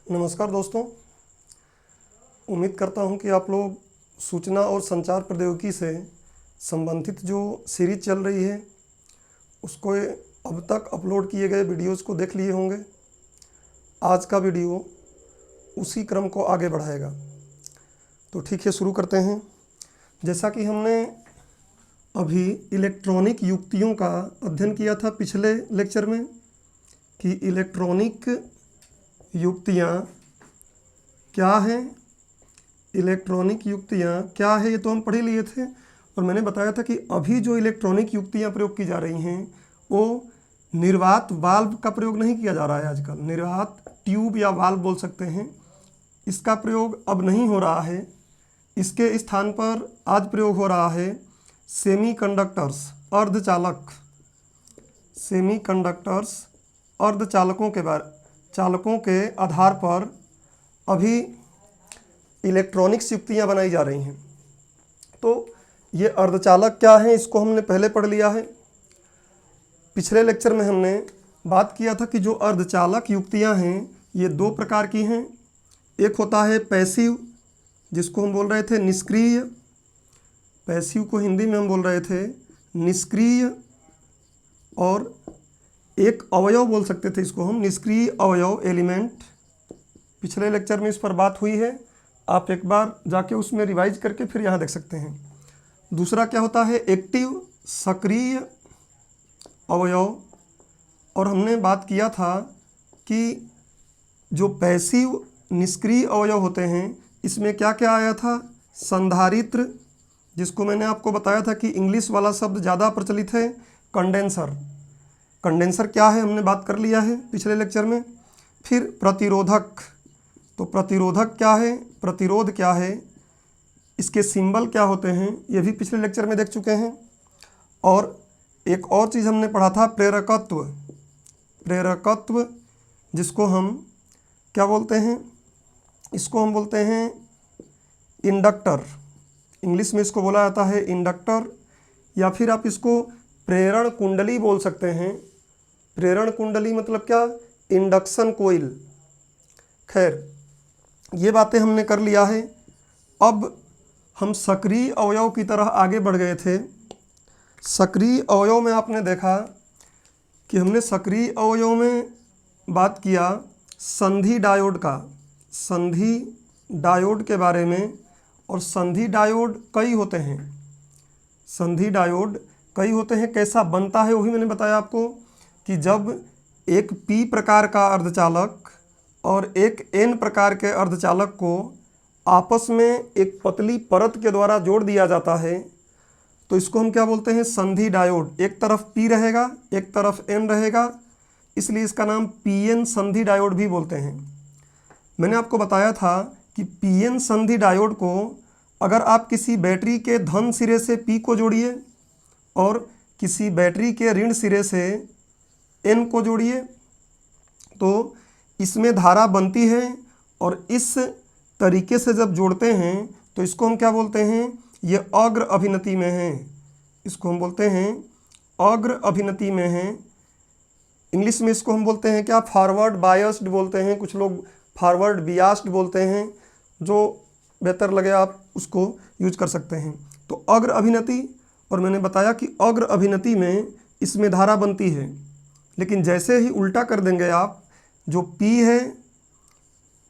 नमस्कार दोस्तों, उम्मीद करता हूं कि आप लोग सूचना और संचार प्रौद्योगिकी से संबंधित जो सीरीज चल रही है उसको अब तक अपलोड किए गए वीडियोज़ को देख लिए होंगे। आज का वीडियो उसी क्रम को आगे बढ़ाएगा। तो ठीक है, शुरू करते हैं। जैसा कि हमने अभी इलेक्ट्रॉनिक युक्तियों का अध्ययन किया था पिछले लेक्चर में कि इलेक्ट्रॉनिक युक्तियाँ क्या हैं, इलेक्ट्रॉनिक युक्तियाँ क्या है, ये तो हम पढ़ ही लिए थे। और मैंने बताया था कि अभी जो इलेक्ट्रॉनिक युक्तियाँ प्रयोग की जा रही हैं वो निर्वात वाल्व का प्रयोग नहीं किया जा रहा है आजकल। निर्वात ट्यूब या वाल्व बोल सकते हैं, इसका प्रयोग अब नहीं हो रहा है। इसके स्थान पर आज प्रयोग हो रहा है सेमीकंडक्टर्स, अर्धचालक। सेमीकंडक्टर्स, चालकों के आधार पर अभी इलेक्ट्रॉनिक्स युक्तियाँ बनाई जा रही हैं। तो ये अर्धचालक क्या हैं, इसको हमने पहले पढ़ लिया है। पिछले लेक्चर में हमने बात किया था कि जो अर्धचालक युक्तियाँ हैं ये दो प्रकार की हैं। एक होता है पैसिव, जिसको हम बोल रहे थे निष्क्रिय। पैसिव को हिंदी में हम बोल रहे थे निष्क्रिय, और एक अवयव बोल सकते थे इसको हम निष्क्रिय अवयव, एलिमेंट। पिछले लेक्चर में इस पर बात हुई है, आप एक बार जाके उसमें रिवाइज करके फिर यहाँ देख सकते हैं। दूसरा क्या होता है एक्टिव, सक्रिय अवयव। और हमने बात किया था कि जो पैसिव निष्क्रिय अवयव होते हैं इसमें क्या क्या आया था, संधारित्र, जिसको मैंने आपको बताया था कि इंग्लिश वाला शब्द ज़्यादा प्रचलित है, कंडेंसर। कंडेंसर क्या है हमने बात कर लिया है पिछले लेक्चर में। फिर प्रतिरोधक, तो प्रतिरोधक क्या है, प्रतिरोध क्या है, इसके सिंबल क्या होते हैं, ये भी पिछले लेक्चर में देख चुके हैं। और एक और चीज़ हमने पढ़ा था प्रेरकत्व। प्रेरकत्व जिसको हम क्या बोलते हैं, इसको हम बोलते हैं इंडक्टर। इंग्लिश में इसको बोला जाता है इंडक्टर, या फिर आप इसको प्रेरण कुंडली बोल सकते हैं। प्रेरण कुंडली मतलब क्या, इंडक्शन कोइल। खैर, ये बातें हमने कर लिया है। अब हम सक्रिय अवयव की तरह आगे बढ़ गए थे। सक्रिय अवयव में आपने देखा कि हमने सक्रिय अवयव में बात किया संधि डायोड का, संधि डायोड के बारे में। और संधि डायोड कई होते हैं, संधि डायोड कई होते हैं। कैसा बनता है वही मैंने बताया आपको कि जब एक पी प्रकार का अर्धचालक और एक एन प्रकार के अर्धचालक को आपस में एक पतली परत के द्वारा जोड़ दिया जाता है तो इसको हम क्या बोलते हैं, संधि डायोड। एक तरफ पी रहेगा, एक तरफ एन रहेगा, इसलिए इसका नाम पीएन संधि डायोड भी बोलते हैं। मैंने आपको बताया था कि पीएन संधि डायोड को अगर आप किसी बैटरी के धन सिरे से पी को जोड़िए और किसी बैटरी के ऋण सिरे से एन को जोड़िए तो इसमें धारा बनती है। और इस तरीके से जब जोड़ते हैं तो इसको हम क्या बोलते हैं, ये अग्र अभिनति में है। इसको हम बोलते हैं अग्र अभिनति में है। इंग्लिश में इसको हम बोलते हैं क्या, फॉरवर्ड बायस्ड बोलते हैं, कुछ लोग फॉरवर्ड बियास्ड बोलते हैं, जो बेहतर लगे आप उसको यूज कर सकते हैं। तो अग्र अभिनति, और मैंने बताया कि अग्र अभिनति में इसमें धारा बनती है। लेकिन जैसे ही उल्टा कर देंगे आप, जो P है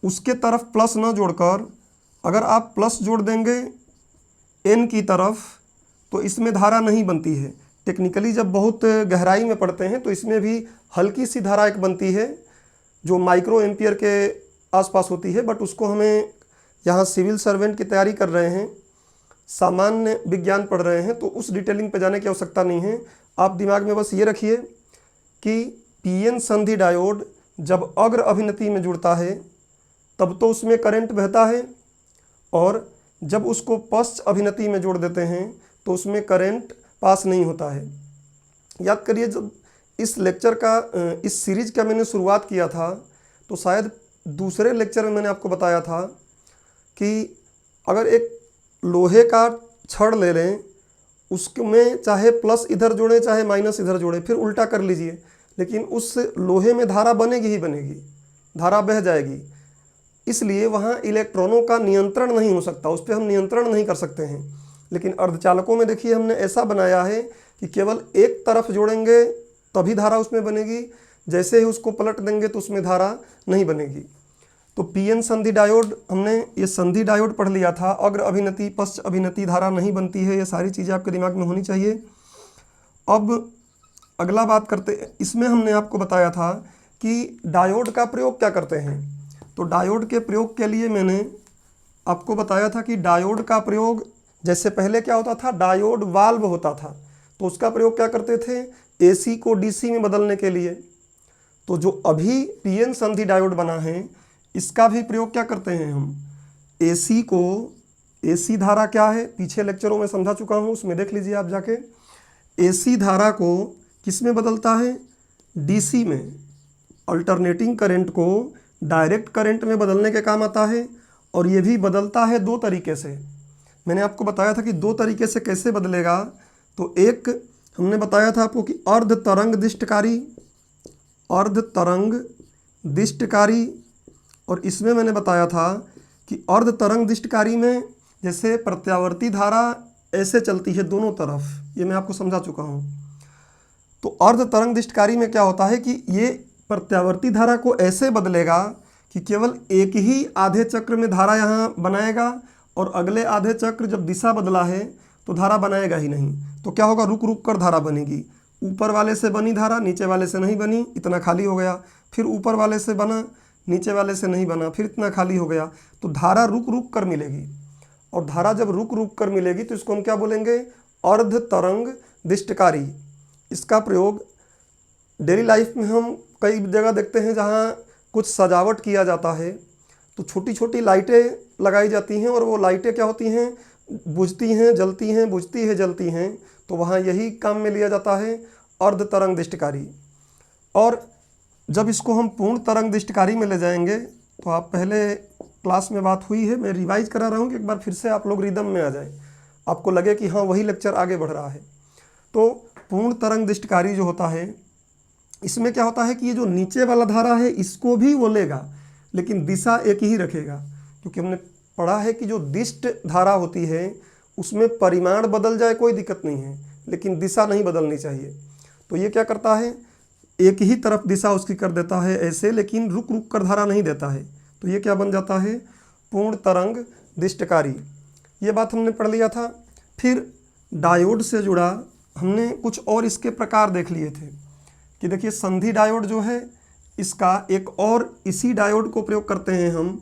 उसके तरफ प्लस न जोड़कर अगर आप प्लस जोड़ देंगे N की तरफ तो इसमें धारा नहीं बनती है। टेक्निकली जब बहुत गहराई में पढ़ते हैं तो इसमें भी हल्की सी धारा एक बनती है जो माइक्रो एम्पियर के आसपास होती है, बट उसको हमें यहाँ सिविल सर्वेंट की तैयारी कर रहे हैं, सामान्य विज्ञान पढ़ रहे हैं, तो उस डिटेलिंग पे जाने की आवश्यकता नहीं है। आप दिमाग में बस ये रखिए कि पीएन संधि डायोड जब अग्र अभिनति में जुड़ता है तब तो उसमें करंट बहता है, और जब उसको पश्च अभिनति में जोड़ देते हैं तो उसमें करंट पास नहीं होता है। याद करिए, जब इस लेक्चर का, इस सीरीज का मैंने शुरुआत किया था तो शायद दूसरे लेक्चर में मैंने आपको बताया था कि अगर एक लोहे का छड़ ले लें, उसमें चाहे प्लस इधर जोड़ें चाहे माइनस इधर जोड़ें, फिर उल्टा कर लीजिए, लेकिन उस लोहे में धारा बनेगी ही बनेगी, धारा बह जाएगी। इसलिए वहाँ इलेक्ट्रॉनों का नियंत्रण नहीं हो सकता, उस पर हम नियंत्रण नहीं कर सकते हैं। लेकिन अर्धचालकों में देखिए हमने ऐसा बनाया है कि केवल एक तरफ जोड़ेंगे तभी धारा उसमें बनेगी, जैसे ही उसको पलट देंगे तो उसमें धारा नहीं बनेगी। तो पीएन संधि डायोड, हमने ये संधि डायोड पढ़ लिया था। अग्र अभिनति पश्च अभिनति धारा नहीं बनती है, ये सारी चीज़ें आपके दिमाग में होनी चाहिए। अब अगला बात करते, इसमें हमने आपको बताया था कि डायोड का प्रयोग क्या करते हैं। तो डायोड के प्रयोग के लिए मैंने आपको बताया था कि डायोड का प्रयोग, जैसे पहले क्या होता था, डायोड वाल्व होता था, तो उसका प्रयोग क्या करते थे, एसी को डीसी में बदलने के लिए। तो जो अभी पीएन संधि डायोड बना है, इसका भी प्रयोग क्या करते हैं हम, एसी को, एसी धारा क्या है पीछे लेक्चरों में समझा चुका हूँ, उसमें देख लीजिए आप जाके। एसी धारा को किस में बदलता है, डीसी में। अल्टरनेटिंग करंट को डायरेक्ट करंट में बदलने के काम आता है, और ये भी बदलता है दो तरीके से। मैंने आपको बताया था कि दो तरीके से कैसे बदलेगा। तो एक हमने बताया था आपको कि अर्ध तरंग दिष्टकारी, अर्ध तरंग दिष्टकारी, और इसमें मैंने बताया था कि अर्ध तरंग दिष्टकारी में जैसे प्रत्यावर्ती धारा ऐसे चलती है दोनों तरफ, ये मैं आपको समझा चुका हूँ। तो अर्ध तरंग दिष्टकारी में क्या होता है कि ये प्रत्यावर्ती धारा को ऐसे बदलेगा कि केवल एक ही आधे चक्र में धारा यहाँ बनाएगा, और अगले आधे चक्र जब दिशा बदला है तो धारा बनाएगा ही नहीं। तो क्या होगा, रुक रुक कर धारा बनेगी। ऊपर वाले से बनी धारा, नीचे वाले से नहीं बनी, इतना खाली हो गया। फिर ऊपर वाले से बना, नीचे वाले से नहीं बना, फिर इतना खाली हो गया। तो धारा रुक रुक कर मिलेगी, और धारा जब रुक रुक कर मिलेगी तो इसको हम क्या बोलेंगे, अर्ध तरंग दिष्टकारी। इसका प्रयोग डेली लाइफ में हम कई जगह देखते हैं जहाँ कुछ सजावट किया जाता है, तो छोटी छोटी लाइटें लगाई जाती हैं, और वो लाइटें क्या होती हैं, बुझती हैं जलती हैं, बुझती है जलती हैं। तो वहाँ यही काम में लिया जाता है अर्ध तरंग दिष्टकारी। और जब इसको हम पूर्ण तरंग दिष्टकारी में ले जाएंगे, तो आप पहले क्लास में बात हुई है, मैं रिवाइज करा रहा हूँ कि एक बार फिर से आप लोग रिदम में आ जाए, आपको लगे कि हाँ वही लेक्चर आगे बढ़ रहा है। तो पूर्ण तरंग दिष्टकारी जो होता है, इसमें क्या होता है कि ये जो नीचे वाला धारा है इसको भी वो लेगा, लेकिन दिशा एक ही रखेगा। क्योंकि हमने पढ़ा है कि जो दिष्ट धारा होती है उसमें परिमाण बदल जाए कोई दिक्कत नहीं है, लेकिन दिशा नहीं बदलनी चाहिए। तो ये क्या करता है, एक ही तरफ दिशा उसकी कर देता है ऐसे, लेकिन रुक रुक कर धारा नहीं देता है। तो ये क्या बन जाता है, पूर्ण तरंग दिष्टकारी। ये बात हमने पढ़ लिया था। फिर डायोड से जुड़ा हमने कुछ और इसके प्रकार देख लिए थे कि देखिए संधि डायोड जो है, इसका एक और इसी डायोड को प्रयोग करते हैं हम,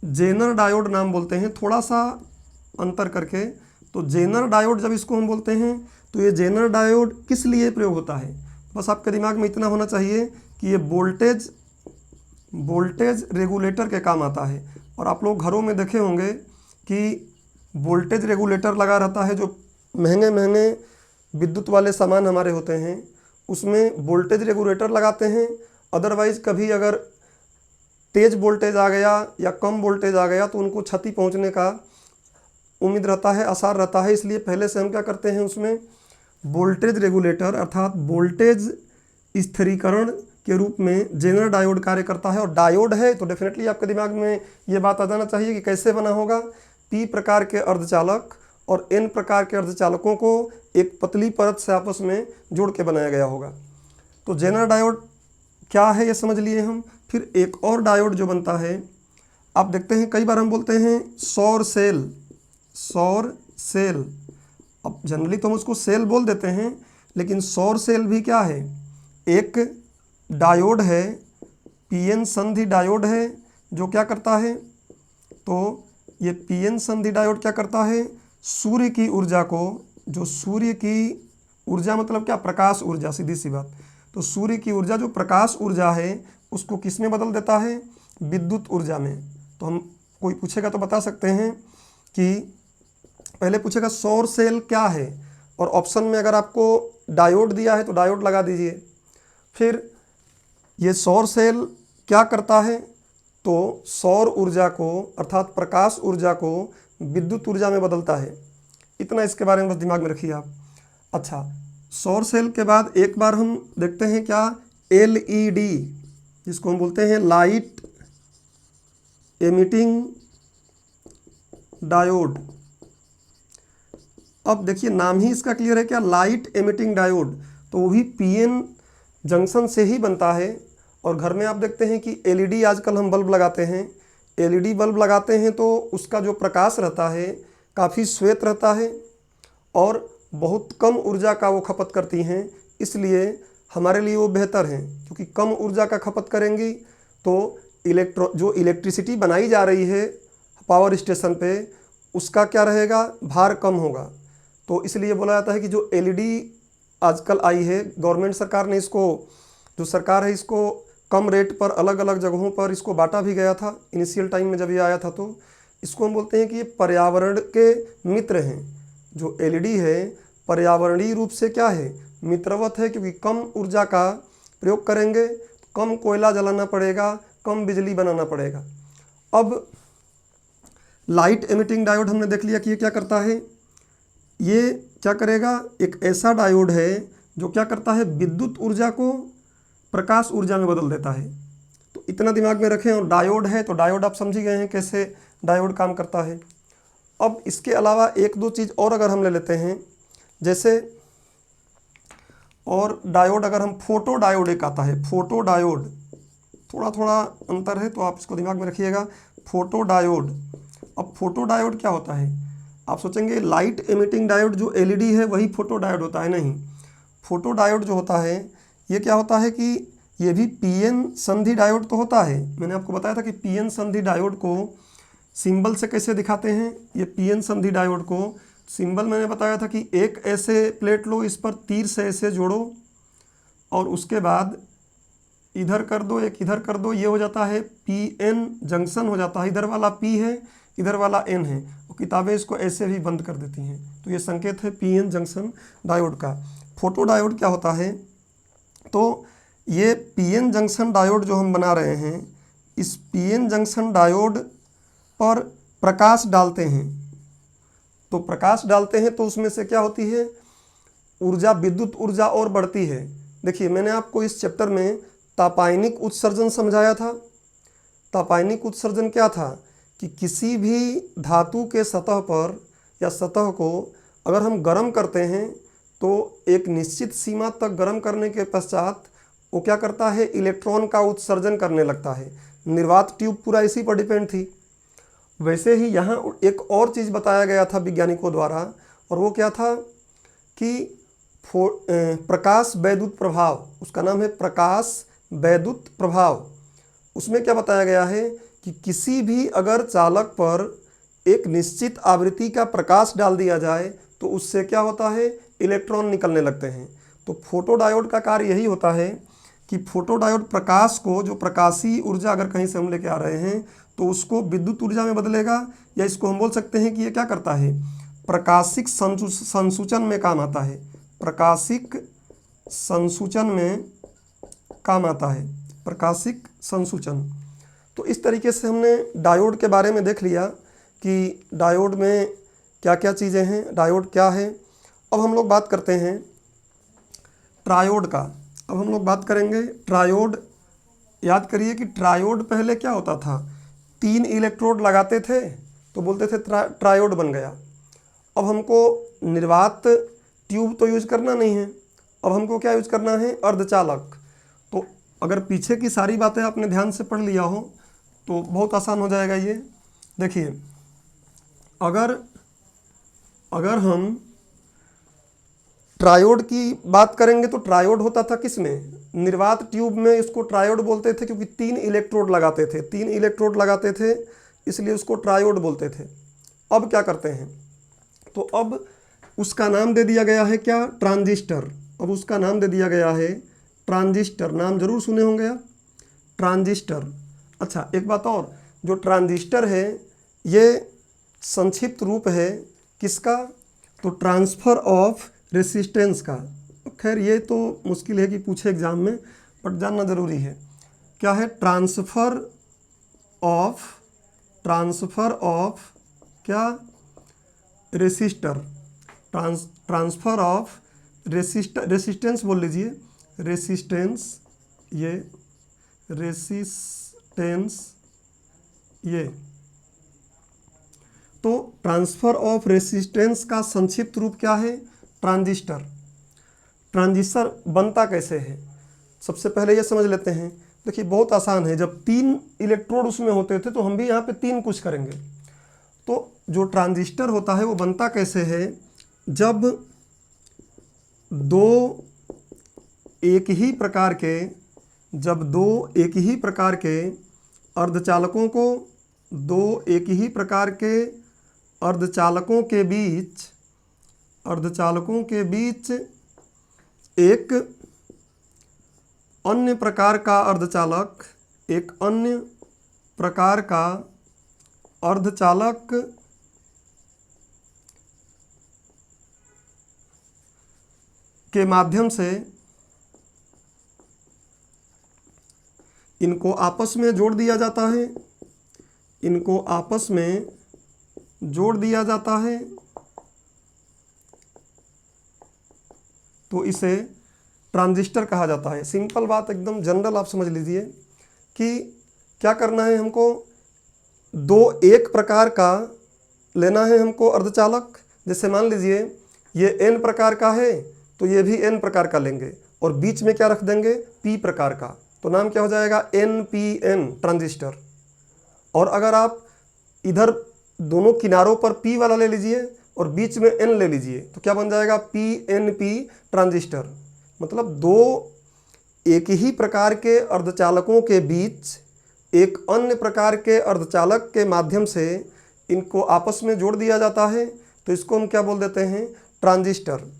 जेनर डायोड नाम बोलते हैं, थोड़ा सा अंतर करके। तो जेनर डायोड जब इसको हम बोलते हैं, तो ये जेनर डायोड किस लिए प्रयोग होता है, बस आपके दिमाग में इतना होना चाहिए कि ये वोल्टेज रेगुलेटर के काम आता है। और आप लोग घरों में देखे होंगे कि वोल्टेज रेगुलेटर लगा रहता है, जो महंगे महंगे विद्युत वाले सामान हमारे होते हैं उसमें वोल्टेज रेगुलेटर लगाते हैं। अदरवाइज़ कभी अगर तेज़ वोल्टेज आ गया या कम वोल्टेज आ गया तो उनको क्षति पहुंचने का उम्मीद रहता है, आसार रहता है। इसलिए पहले से हम क्या करते हैं, उसमें वोल्टेज रेगुलेटर अर्थात वोल्टेज स्थिरीकरण के रूप में जेनर डायोड कार्य करता है। और डायोड है तो डेफिनेटली आपके दिमाग में ये बात आ जाना चाहिए कि कैसे बना होगा, पी प्रकार के अर्धचालक और एन प्रकार के अर्धचालकों को एक पतली परत से आपस में जोड़ के बनाया गया होगा। तो जेनर डायोड क्या है ये समझ लिए हम। फिर एक और डायोड जो बनता है, आप देखते हैं कई बार हम बोलते हैं सौर सेल, सौर सेल। अब जनरली तो हम उसको सेल बोल देते हैं, लेकिन सौर सेल भी क्या है, एक डायोड है, पीएन संधि डायोड है, जो क्या करता है, तो ये पीएन संधि डायोड क्या करता है, सूर्य की ऊर्जा को, जो सूर्य की ऊर्जा मतलब क्या, प्रकाश ऊर्जा, सीधी सी बात। तो सूर्य की ऊर्जा जो प्रकाश ऊर्जा है उसको किस में बदल देता है, विद्युत ऊर्जा में। तो हम कोई पूछेगा तो बता सकते हैं कि पहले पूछेगा सौर सेल क्या है, और ऑप्शन में अगर आपको डायोड दिया है तो डायोड लगा दीजिए। फिर ये सौर सेल क्या करता है, तो सौर ऊर्जा को अर्थात प्रकाश ऊर्जा को विद्युत ऊर्जा में बदलता है। इतना इसके बारे में बस दिमाग में रखिए आप। अच्छा, सौर सेल के बाद एक बार हम देखते हैं क्या, एलईडी, जिसको हम बोलते हैं लाइट एमिटिंग डायोड। अब देखिए नाम ही इसका क्लियर है क्या, लाइट एमिटिंग डायोड, तो वो भी पीएन जंक्शन से ही बनता है। और घर में आप देखते हैं कि एलईडी आजकल हम बल्ब लगाते हैं, एलईडी बल्ब लगाते हैं तो उसका जो प्रकाश रहता है काफ़ी श्वेत रहता है और बहुत कम ऊर्जा का वो खपत करती हैं, इसलिए हमारे लिए वो बेहतर हैं, क्योंकि कम ऊर्जा का खपत करेंगी तो जो इलेक्ट्रिसिटी बनाई जा रही है पावर स्टेशन पे उसका क्या रहेगा, भार कम होगा। तो इसलिए बोला जाता है कि जो एलईडी आजकल आई है, गवर्नमेंट सरकार ने इसको, जो सरकार है इसको कम रेट पर अलग अलग जगहों पर इसको बांटा भी गया था इनिशियल टाइम में जब ये आया था। तो इसको हम बोलते हैं कि ये पर्यावरण के मित्र हैं। जो एलईडी है पर्यावरणीय रूप से क्या है, मित्रवत है, क्योंकि कम ऊर्जा का प्रयोग करेंगे, कम कोयला जलाना पड़ेगा, कम बिजली बनाना पड़ेगा। अब लाइट एमिटिंग डायोड हमने देख लिया कि ये क्या करता है, ये क्या करेगा, एक ऐसा डायोड है जो क्या करता है, विद्युत ऊर्जा को प्रकाश ऊर्जा में बदल देता है। तो इतना दिमाग में रखें। और डायोड है तो डायोड आप समझ ही गए हैं कैसे डायोड काम करता है। अब इसके अलावा एक दो चीज़ और अगर हम ले लेते हैं, जैसे और डायोड अगर हम फोटो डायोड एक आता है, फोटो डायोड, थोड़ा थोड़ा अंतर है तो आप इसको दिमाग में रखिएगा, फोटो डायोड। अब फोटो डायोड क्या होता है, आप सोचेंगे लाइट एमिटिंग डायोड जो एलईडी है वही फोटो डायोड होता है, नहीं। फोटो डायोड जो होता है ये क्या होता है कि ये भी पीएन संधि डायोड तो होता है। मैंने आपको बताया था कि पीएन संधि डायोड को सिंबल से कैसे दिखाते हैं। ये पीएन संधि डायोड को सिंबल मैंने बताया था कि एक ऐसे प्लेट लो, इस पर तीर से ऐसे जोड़ो और उसके बाद इधर कर दो, एक इधर कर दो, ये हो जाता है पीएन जंक्शन हो जाता है। इधर वाला पी है, इधर वाला एन है, और किताबें इसको ऐसे भी बंद कर देती हैं। तो ये संकेत है पीएन जंक्शन डायोड का। फोटो डायोड क्या होता है, तो ये पीएन जंक्शन डायोड जो हम बना रहे हैं, इस पीएन जंक्शन डायोड पर प्रकाश डालते हैं। तो प्रकाश डालते हैं तो उसमें से क्या होती है, ऊर्जा, विद्युत ऊर्जा और बढ़ती है। देखिए मैंने आपको इस चैप्टर में तापायनिक उत्सर्जन समझाया था। तापायनिक उत्सर्जन क्या था कि किसी भी धातु के सतह पर या सतह को अगर हम गर्म करते हैं तो एक निश्चित सीमा तक गर्म करने के पश्चात वो क्या करता है, इलेक्ट्रॉन का उत्सर्जन करने लगता है। निर्वात ट्यूब पूरा इसी पर डिपेंड थी। वैसे ही यहाँ एक और चीज़ बताया गया था वैज्ञानिकों द्वारा, और वो क्या था कि प्रकाश वैद्युत प्रभाव, उसका नाम है प्रकाश वैद्युत प्रभाव। उसमें क्या बताया गया है कि किसी भी अगर चालक पर एक निश्चित आवृत्ति का प्रकाश डाल दिया जाए तो उससे क्या होता है, इलेक्ट्रॉन निकलने लगते हैं। तो फोटो डायोड का कार्य यही होता है कि फोटो डायोड प्रकाश को, जो प्रकाशीय ऊर्जा अगर कहीं से हम लेके आ रहे हैं तो उसको विद्युत ऊर्जा में बदलेगा, या इसको हम बोल सकते हैं कि ये क्या करता है, प्रकाशिक संसूचन में काम आता है। प्रकाशिक संसूचन में काम आता है, प्रकाशिक संसूचन। तो इस तरीके से हमने डायोड के बारे में देख लिया कि डायोड में क्या क्या चीज़ें हैं, डायोड क्या है। अब हम लोग बात करते हैं ट्रायोड का। अब हम लोग बात करेंगे ट्रायोड। याद करिए कि ट्रायोड पहले क्या होता था, 3 इलेक्ट्रोड लगाते थे तो बोलते थे ट्रायोड बन गया। अब हमको निर्वात ट्यूब तो यूज करना नहीं है, अब हमको क्या यूज करना है, अर्धचालक। तो अगर पीछे की सारी बातें आपने ध्यान से पढ़ लिया हो तो बहुत आसान हो जाएगा ये। देखिए अगर हम ट्रायोड की बात करेंगे तो ट्रायोड होता था किसमें, निर्वात ट्यूब में। इसको ट्रायोड बोलते थे क्योंकि 3 इलेक्ट्रोड लगाते थे, 3 इलेक्ट्रोड लगाते थे, इसलिए उसको ट्रायोड बोलते थे। अब क्या करते हैं, तो अब उसका नाम दे दिया गया है क्या, ट्रांजिस्टर। अब उसका नाम दे दिया गया है ट्रांजिस्टर। नाम जरूर सुने होंगे आप, ट्रांजिस्टर। अच्छा एक बात और, जो ट्रांजिस्टर है ये संक्षिप्त रूप है किसका, तो ट्रांसफ़र ऑफ रेसिस्टेंस का। खैर ये तो मुश्किल है कि पूछे एग्जाम में, बट जानना ज़रूरी है। क्या है, ट्रांसफ़र ऑफ क्या, रेसिस्टर। ट्रांसफ़र ऑफ रेसिस्टेंस बोल लीजिए, रेसिस्टेंस, ये रेसिस्टेंस ये। तो ट्रांसफर ऑफ रेसिस्टेंस का संक्षिप्त रूप क्या है? ट्रांजिस्टर। ट्रांजिस्टर बनता कैसे है, सबसे पहले ये समझ लेते हैं। देखिए बहुत आसान है, जब 3 इलेक्ट्रोड उसमें होते थे तो हम भी यहाँ पे 3 कुछ करेंगे। तो जो ट्रांजिस्टर होता है वो बनता कैसे है? जब दो एक ही प्रकार के अर्धचालकों को अर्धचालकों के बीच एक अन्य प्रकार का अर्धचालक के माध्यम से इनको आपस में जोड़ दिया जाता है, तो इसे ट्रांजिस्टर कहा जाता है। सिंपल बात, एकदम जनरल आप समझ लीजिए कि क्या करना है हमको, एक प्रकार का लेना है हमको अर्धचालक। जैसे मान लीजिए ये n प्रकार का है तो ये भी n प्रकार का लेंगे और बीच में क्या रख देंगे, p प्रकार का, तो नाम क्या हो जाएगा, NPN ट्रांजिस्टर। और अगर आप इधर दोनों किनारों पर p वाला ले लीजिए और बीच में n ले लीजिए तो क्या बन जाएगा, PNP ट्रांजिस्टर। मतलब दो एक ही प्रकार के अर्धचालकों के बीच एक अन्य प्रकार के अर्धचालक के माध्यम से इनको आपस में जोड़ दिया जाता है, तो इसको हम क्या बोल देते हैं, ट्रांजिस्टर।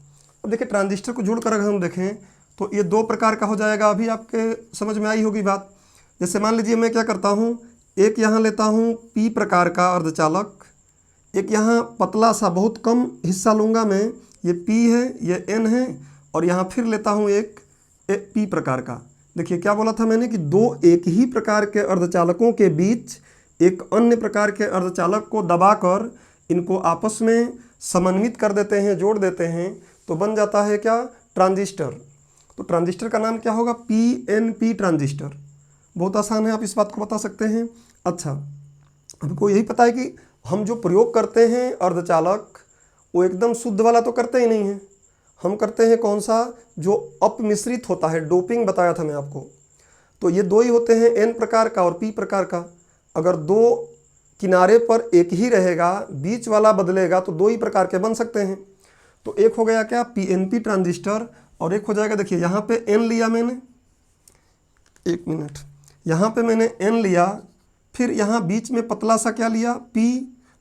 अब देखिए ट्रांजिस्टर को जोड़कर अगर हम देखें तो ये 2 प्रकार का हो जाएगा। अभी आपके समझ में आई होगी बात। जैसे मान लीजिए मैं क्या करता हूँ, एक यहाँ लेता हूँ P प्रकार का अर्धचालक, एक यहाँ पतला सा बहुत कम हिस्सा लूँगा मैं, ये P है ये N है, और यहाँ फिर लेता हूँ एक P प्रकार का। देखिए क्या बोला था मैंने कि 2 एक ही प्रकार के अर्धचालकों के बीच एक अन्य प्रकार के अर्धचालक को दबाकर इनको आपस में समन्वित कर देते हैं, जोड़ देते हैं, तो बन जाता है क्या, ट्रांजिस्टर। तो ट्रांजिस्टर का नाम क्या होगा, PNP ट्रांजिस्टर। बहुत आसान है, आप इस बात को बता सकते हैं। अच्छा, हमको यही पता है कि हम जो प्रयोग करते हैं अर्धचालक वो एकदम शुद्ध वाला तो करते ही नहीं हैं, हम करते हैं कौन सा, जो अपमिश्रित होता है, डोपिंग बताया था मैं आपको। तो ये 2 ही होते हैं, N प्रकार का और P प्रकार का। अगर 2 किनारे पर एक ही रहेगा, बीच वाला बदलेगा तो 2 ही प्रकार के बन सकते हैं। तो एक हो गया क्या, PNP ट्रांजिस्टर, और एक हो जाएगा, देखिए यहाँ पे N लिया मैंने, 1 मिनट, यहाँ पे मैंने N लिया, फिर यहाँ बीच में पतला सा क्या लिया, P,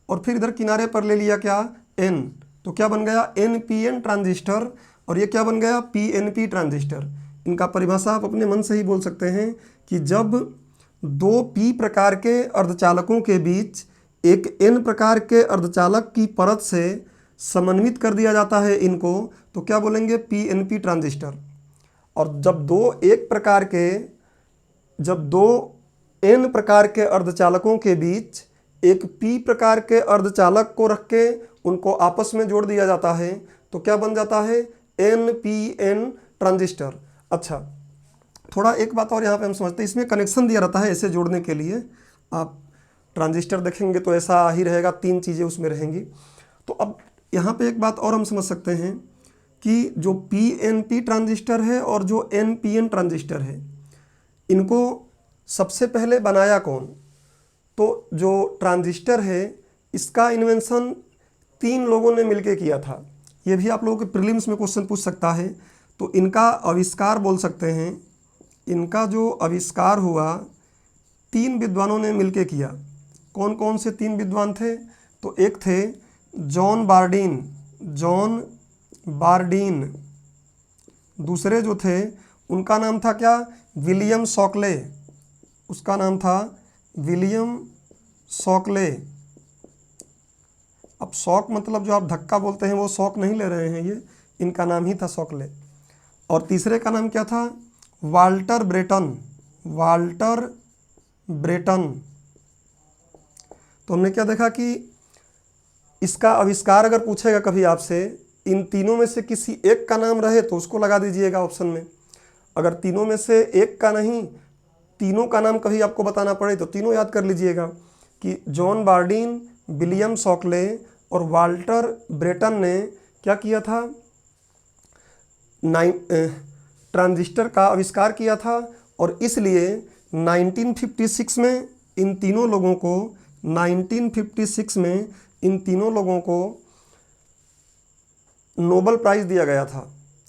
और फिर इधर किनारे पर ले लिया क्या, N, तो क्या बन गया, NPN ट्रांजिस्टर। और ये क्या बन गया, PNP ट्रांजिस्टर। इनका परिभाषा आप अपने मन से ही बोल सकते हैं कि जब 2 P प्रकार के अर्धचालकों के बीच एक N प्रकार के अर्धचालक की परत से समन्वित कर दिया जाता है इनको, तो क्या बोलेंगे, PNP ट्रांजिस्टर। और जब 2 N प्रकार के अर्धचालकों के बीच एक P प्रकार के अर्धचालक को रख के उनको आपस में जोड़ दिया जाता है, तो क्या बन जाता है, NPN ट्रांजिस्टर। अच्छा, थोड़ा एक बात और यहाँ पे हम समझते हैं, इसमें कनेक्शन दिया रहता है ऐसे जोड़ने के लिए। आप ट्रांजिस्टर देखेंगे तो ऐसा ही रहेगा, 3 चीज़ें उसमें रहेंगी। तो अब यहाँ पे एक बात और हम समझ सकते हैं कि जो PNP ट्रांजिस्टर है और जो NPN ट्रांजिस्टर है, इनको सबसे पहले बनाया कौन? तो जो ट्रांजिस्टर है इसका इन्वेंशन 3 लोगों ने मिलकर किया था। ये भी आप लोगों के प्रीलिम्स में क्वेश्चन पूछ सकता है। तो इनका आविष्कार बोल सकते हैं, इनका जो आविष्कार हुआ 3 विद्वानों ने मिलकर किया। कौन कौन से 3 विद्वान थे? तो एक थे जॉन बार्डीन, दूसरे जो थे उनका नाम था क्या, विलियम शॉकले, उसका नाम था विलियम शॉकले। अब शॉक मतलब जो आप धक्का बोलते हैं वो शॉक नहीं ले रहे हैं, ये इनका नाम ही था शॉकले। और तीसरे का नाम क्या था, वाल्टर ब्रेटन। तो हमने क्या देखा कि इसका आविष्कार अगर पूछेगा कभी आपसे, इन तीनों में से किसी एक का नाम रहे तो उसको लगा दीजिएगा ऑप्शन में। अगर तीनों में से एक का नहीं, तीनों का नाम कभी आपको बताना पड़े तो तीनों याद कर लीजिएगा। कि जॉन बार्डीन, विलियम शॉकले और वाल्टर ब्रेटन ने क्या किया था, ट्रांजिस्टर का आविष्कार किया था। और इसलिए 1956 में इन तीनों लोगों को 1956 में इन तीनों लोगों को नोबेल प्राइज़ दिया गया था।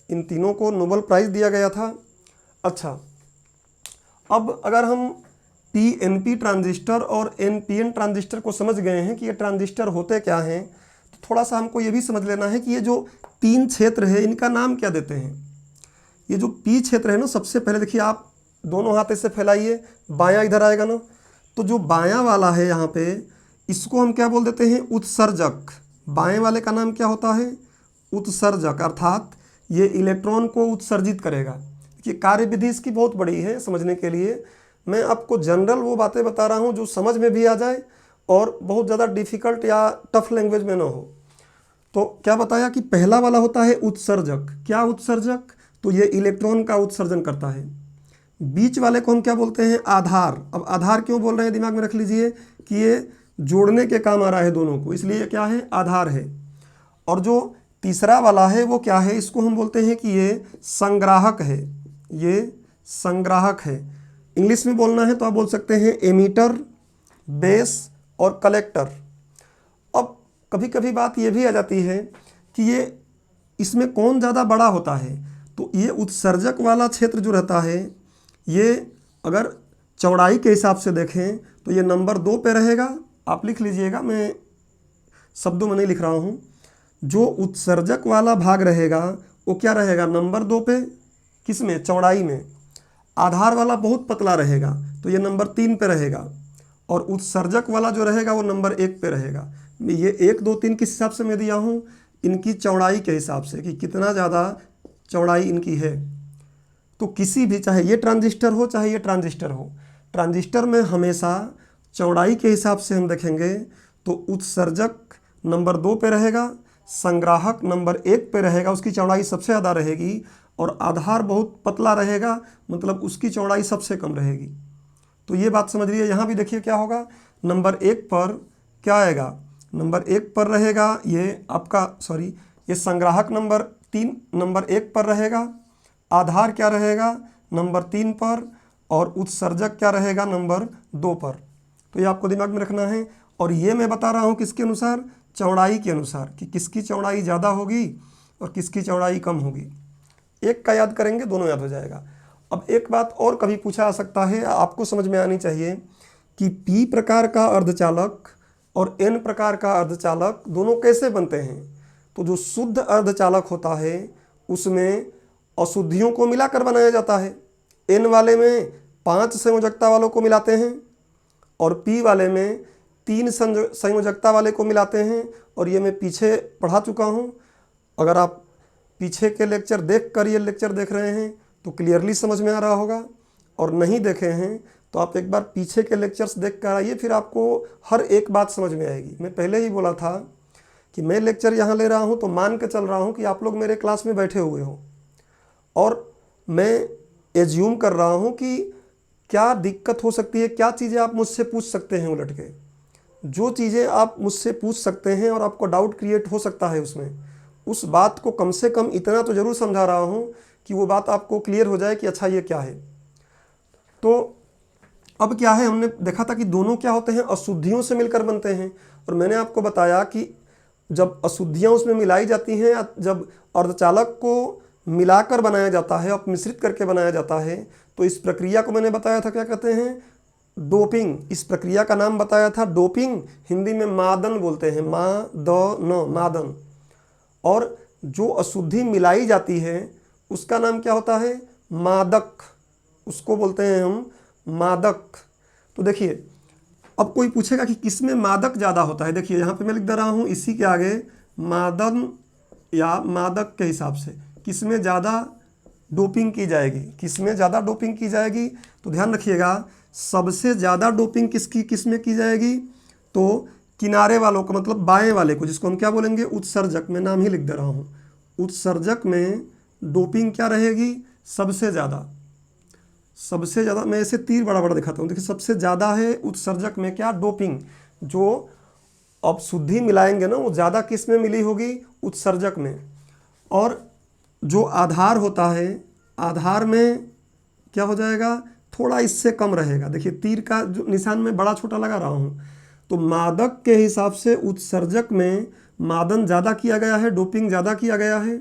इन तीनों को नोबेल प्राइज़ दिया गया था। अच्छा, अब अगर हम पीएनपी ट्रांजिस्टर और एनपीएन ट्रांजिस्टर को समझ गए हैं कि ये ट्रांजिस्टर होते क्या हैं, तो थोड़ा सा हमको ये भी समझ लेना है कि ये जो तीन क्षेत्र है इनका नाम क्या देते हैं। ये जो पी क्षेत्र है ना, सबसे पहले देखिए आप दोनों हाथ ऐसे फैलाइए, बायां इधर आएगा ना, तो जो बायां वाला है यहाँ पे, इसको हम क्या बोल देते हैं, उत्सर्जक। बाएं वाले का नाम क्या होता है, उत्सर्जक, अर्थात ये इलेक्ट्रॉन को उत्सर्जित करेगा। देखिए कार्य विधि इसकी बहुत बड़ी है समझने के लिए। मैं आपको जनरल वो बातें बता रहा हूँ जो समझ में भी आ जाए और बहुत ज़्यादा डिफ़िकल्ट या टफ लैंग्वेज में ना हो। तो क्या बताया कि पहला वाला होता है उत्सर्जक। क्या उत्सर्जक, तो ये इलेक्ट्रॉन का उत्सर्जन करता है। बीच वाले को हम क्या बोलते हैं, आधार। अब आधार क्यों बोल रहे हैं, दिमाग में रख लीजिए कि ये जोड़ने के काम आ रहा है दोनों को, इसलिए ये क्या है, आधार है। और जो तीसरा वाला है वो क्या है, इसको हम बोलते हैं कि ये संग्राहक है। ये संग्राहक है। इंग्लिश में बोलना है तो आप बोल सकते हैं एमीटर, बेस और कलेक्टर। अब कभी कभी बात ये भी आ जाती है कि ये इसमें कौन ज़्यादा बड़ा होता है, तो ये उत्सर्जक वाला क्षेत्र जो रहता है, ये अगर चौड़ाई के हिसाब से देखें तो ये नंबर 2 पे रहेगा। आप लिख लीजिएगा, मैं शब्दों में नहीं लिख रहा हूँ। जो उत्सर्जक वाला भाग रहेगा वो क्या रहेगा, नंबर 2 पे, किसमें, चौड़ाई में। आधार वाला बहुत पतला रहेगा तो ये नंबर 3 पे रहेगा। और उत्सर्जक वाला जो रहेगा वो नंबर 1 पे रहेगा। ये 1, 2, 3 किस हिसाब से मैं दिया हूँ, इनकी चौड़ाई के हिसाब से कि कितना ज़्यादा चौड़ाई इनकी है। तो किसी भी, चाहे ये ट्रांजिस्टर हो चाहे ये ट्रांजिस्टर हो, ट्रांजिस्टर में हमेशा चौड़ाई के हिसाब से हम देखेंगे तो उत्सर्जक नंबर 2 पे रहेगा, संग्राहक नंबर 1 पे रहेगा, उसकी चौड़ाई सबसे ज़्यादा रहेगी। और आधार बहुत पतला रहेगा, मतलब उसकी चौड़ाई सबसे कम रहेगी। तो ये बात समझ लीजिए। यहाँ भी देखिए क्या होगा, नंबर 1 पर क्या आएगा, नंबर 1 पर रहेगा ये आपका, सॉरी, ये संग्राहक नंबर 1 पर रहेगा, आधार क्या रहेगा, नंबर 3 पर, और उत्सर्जक क्या रहेगा, नंबर 2 पर। तो ये आपको दिमाग में रखना है। और ये मैं बता रहा हूँ किसके अनुसार, चौड़ाई के अनुसार, कि किसकी चौड़ाई ज़्यादा होगी और किसकी चौड़ाई कम होगी। एक का याद करेंगे दोनों याद हो जाएगा। अब एक बात और कभी पूछा आ सकता है, आपको समझ में आनी चाहिए कि पी प्रकार का अर्धचालक और एन प्रकार का अर्धचालक दोनों कैसे बनते हैं। तो जो शुद्ध अर्धचालक होता है उसमें अशुद्धियों को मिलाकर बनाया जाता है। एन वाले में 5 संयोजकता वालों को मिलाते हैं और पी वाले में 3 संयोजकता वाले को मिलाते हैं। और ये मैं पीछे पढ़ा चुका हूँ। अगर आप पीछे के लेक्चर देख कर ये लेक्चर देख रहे हैं तो क्लियरली समझ में आ रहा होगा, और नहीं देखे हैं तो आप एक बार पीछे के लेक्चर्स देख कर आइए, फिर आपको हर एक बात समझ में आएगी। मैं पहले ही बोला था कि मैं लेक्चर यहाँ ले रहा हूँ तो मान के चल रहा हूँ कि आप लोग मेरे क्लास में बैठे हुए हो, और मैं एज्यूम कर रहा हूँ कि क्या दिक्कत हो सकती है, क्या चीज़ें आप मुझसे पूछ सकते हैं उलट के। जो चीज़ें आप मुझसे पूछ सकते हैं और आपको डाउट क्रिएट हो सकता है उसमें, उस बात को कम से कम इतना तो ज़रूर समझा रहा हूँ कि वो बात आपको क्लियर हो जाए कि अच्छा ये क्या है। तो अब क्या है, हमने देखा था कि दोनों क्या होते हैं, अशुद्धियों से मिलकर बनते हैं। और मैंने आपको बताया कि जब अशुद्धियाँ उसमें मिलाई जाती हैं, जब अर्धचालक को मिलाकर बनाया जाता है और मिश्रित करके बनाया जाता है, तो इस प्रक्रिया को मैंने बताया था क्या कहते हैं, डोपिंग। इस प्रक्रिया का नाम बताया था डोपिंग, हिंदी में मादन बोलते हैं, मादन। और जो अशुद्धि मिलाई जाती है उसका नाम क्या होता है, मादक, उसको बोलते हैं हम मादक। तो देखिए अब कोई पूछेगा कि किसमें मादक ज़्यादा होता है, देखिए यहाँ पे मैं लिख दे रहा हूँ इसी के आगे मादन या मादक के हिसाब से किसमें ज़्यादा डोपिंग की जाएगी, किसमें ज़्यादा डोपिंग की जाएगी। तो ध्यान रखिएगा, सबसे ज़्यादा डोपिंग किसमें की जाएगी, तो किनारे वालों को, मतलब बाएं वाले को, जिसको हम क्या बोलेंगे, उत्सर्जक। मैं नाम ही लिख दे रहा हूँ, उत्सर्जक में डोपिंग क्या रहेगी, सबसे ज़्यादा। सबसे ज़्यादा, मैं ऐसे तीर बड़ा बड़ा दिखाता हूँ, देखिए सबसे ज़्यादा है उत्सर्जक में क्या, डोपिंग। जो अब शुद्धि मिलाएंगे ना, वो ज़्यादा किस में मिली होगी, उत्सर्जक में। और जो आधार होता है, आधार में क्या हो जाएगा, थोड़ा इससे कम रहेगा। देखिए तीर का जो निशान में बड़ा छोटा लगा रहा हूँ, तो मादक के हिसाब से उत्सर्जक में मादन ज़्यादा किया गया है, डोपिंग ज़्यादा किया गया है।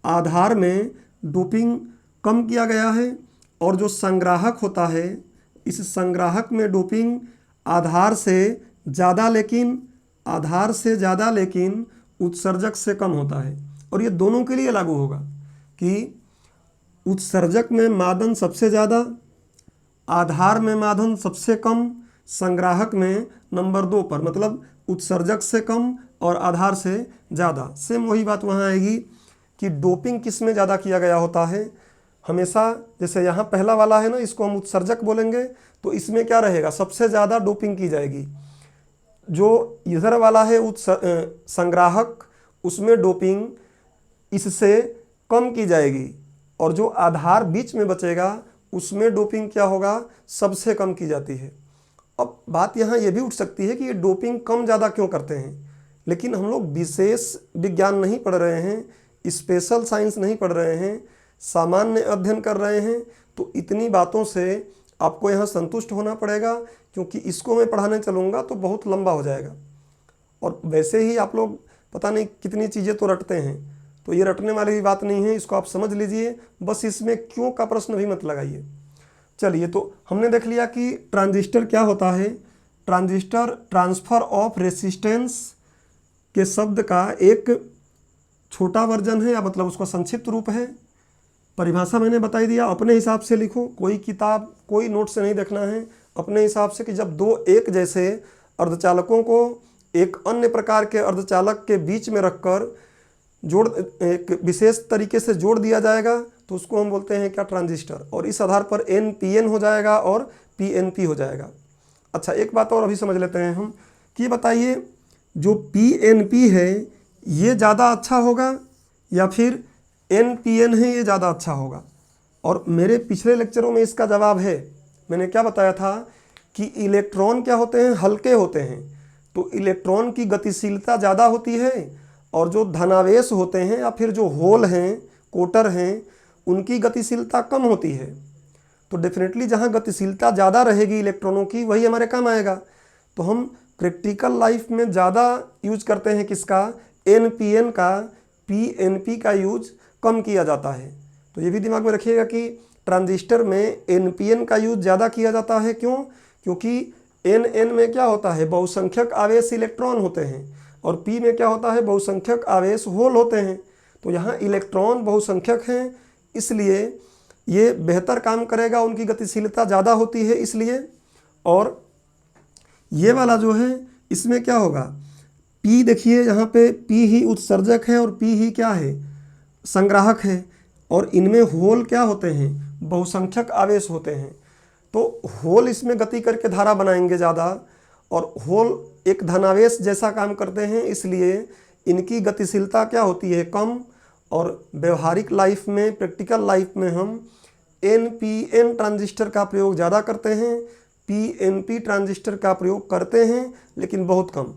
आधार में डोपिंग कम किया गया है। और जो संग्राहक होता है, इस संग्राहक में डोपिंग आधार से ज़्यादा, लेकिन आधार से ज़्यादा लेकिन उत्सर्जक से कम होता है। और ये दोनों के लिए लागू होगा कि उत्सर्जक में मादन सबसे ज़्यादा, आधार में मादन सबसे कम, संग्राहक में नंबर 2 पर, मतलब उत्सर्जक से कम और आधार से ज़्यादा। सेम वही बात वहाँ आएगी कि डोपिंग किस में ज़्यादा किया गया होता है। हमेशा जैसे यहाँ पहला वाला है ना, इसको हम उत्सर्जक बोलेंगे, तो इसमें क्या रहेगा, सबसे ज़्यादा डोपिंग की जाएगी। जो इधर वाला है संग्राहक, उसमें डोपिंग इससे कम की जाएगी। और जो आधार बीच में बचेगा, उसमें डोपिंग क्या होगा, सबसे कम की जाती है। अब बात यहाँ ये भी उठ सकती है कि ये डोपिंग कम ज़्यादा क्यों करते हैं, लेकिन हम लोग विशेष विज्ञान नहीं पढ़ रहे हैं, स्पेशल साइंस नहीं पढ़ रहे हैं, सामान्य अध्ययन कर रहे हैं। तो इतनी बातों से आपको यहाँ संतुष्ट होना पड़ेगा, क्योंकि इसको मैं पढ़ाने चलूँगा तो बहुत लंबा हो जाएगा। और वैसे ही आप लोग पता नहीं कितनी चीज़ें तो रटते हैं, तो ये रटने वाली भी बात नहीं है, इसको आप समझ लीजिए, बस इसमें क्यों का प्रश्न भी मत लगाइए। चलिए, तो हमने देख लिया कि ट्रांजिस्टर क्या होता है। ट्रांजिस्टर ट्रांसफ़र ऑफ रेसिस्टेंस के शब्द का एक छोटा वर्जन है, या मतलब उसका संक्षिप्त रूप है। परिभाषा मैंने बताई दिया, अपने हिसाब से लिखो, कोई किताब कोई नोट से नहीं देखना है, अपने हिसाब से कि जब दो एक जैसे अर्धचालकों को एक अन्य प्रकार के अर्धचालक के बीच में रखकर एक विशेष तरीके से जोड़ दिया जाएगा, तो उसको हम बोलते हैं क्या, ट्रांजिस्टर। और इस आधार पर NPN हो जाएगा और PNP हो जाएगा। अच्छा, एक बात और अभी समझ लेते हैं हम कि बताइए, जो PNP है ये ज़्यादा अच्छा होगा या फिर NPN है ये ज़्यादा अच्छा होगा। और मेरे पिछले लेक्चरों में इसका जवाब है। मैंने क्या बताया था कि इलेक्ट्रॉन क्या होते हैं, हल्के होते हैं, तो इलेक्ट्रॉन की गतिशीलता ज़्यादा होती है। और जो धनावेश होते हैं या फिर जो होल हैं, कोटर हैं, उनकी गतिशीलता कम होती है। तो डेफिनेटली जहाँ गतिशीलता ज़्यादा रहेगी इलेक्ट्रॉनों की, वही हमारे काम आएगा। तो हम प्रैक्टिकल लाइफ में ज़्यादा यूज करते हैं किसका, NPN का, PNP का यूज कम किया जाता है। तो ये भी दिमाग में रखिएगा कि ट्रांजिस्टर में NPN का यूज ज़्यादा किया जाता है। क्यों? क्योंकि NN में क्या होता है, बहुसंख्यक आवेश इलेक्ट्रॉन होते हैं, और P में क्या होता है, बहुसंख्यक आवेश होल होते हैं। तो यहाँ इलेक्ट्रॉन बहुसंख्यक हैं, इसलिए ये बेहतर काम करेगा, उनकी गतिशीलता ज़्यादा होती है इसलिए। और ये वाला जो है, इसमें क्या होगा, P देखिए यहाँ पे P ही उत्सर्जक है और P ही क्या है, संग्राहक है। और इनमें होल क्या होते हैं, बहुसंख्यक आवेश होते हैं। तो होल इसमें गति करके धारा बनाएंगे ज़्यादा, और होल एक धनावेश जैसा काम करते हैं, इसलिए इनकी गतिशीलता क्या होती है, कम। और व्यवहारिक लाइफ में, प्रैक्टिकल लाइफ में हम NPN ट्रांजिस्टर का प्रयोग ज़्यादा करते हैं, PNP ट्रांजिस्टर का प्रयोग करते हैं, लेकिन बहुत कम।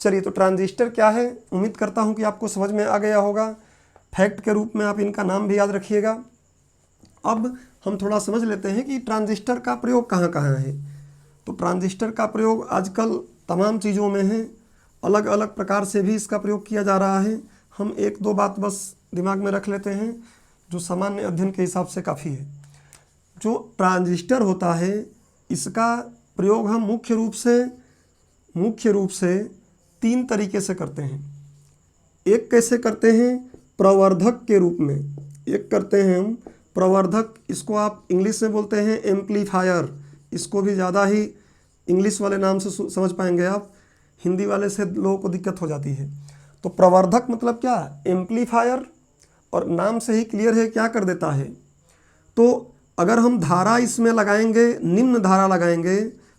चलिए, तो ट्रांजिस्टर क्या है, उम्मीद करता हूँ कि आपको समझ में आ गया होगा। फैक्ट के रूप में आप इनका नाम भी याद रखिएगा। अब हम थोड़ा समझ लेते हैं कि ट्रांजिस्टर का प्रयोग कहाँ कहाँ है। तो ट्रांजिस्टर का प्रयोग आजकल तमाम चीज़ों में है, अलग अलग प्रकार से भी इसका प्रयोग किया जा रहा है। हम एक दो बात बस दिमाग में रख लेते हैं, जो सामान्य अध्ययन के हिसाब से काफ़ी है। जो ट्रांजिस्टर होता है, इसका प्रयोग हम मुख्य रूप से 3 तरीके से करते हैं। एक कैसे करते हैं, प्रवर्धक के रूप में। एक करते हैं हम प्रवर्धक, इसको आप इंग्लिश में बोलते हैं एम्पलीफायर। इसको भी ज़्यादा ही इंग्लिश वाले नाम से समझ पाएंगे आप, हिंदी वाले से लोगों को दिक्कत हो जाती है। तो प्रवर्धक मतलब क्या, एम्पलीफायर, और नाम से ही क्लियर है क्या कर देता है। तो अगर हम धारा इसमें लगाएंगे, निम्न धारा लगाएंगे,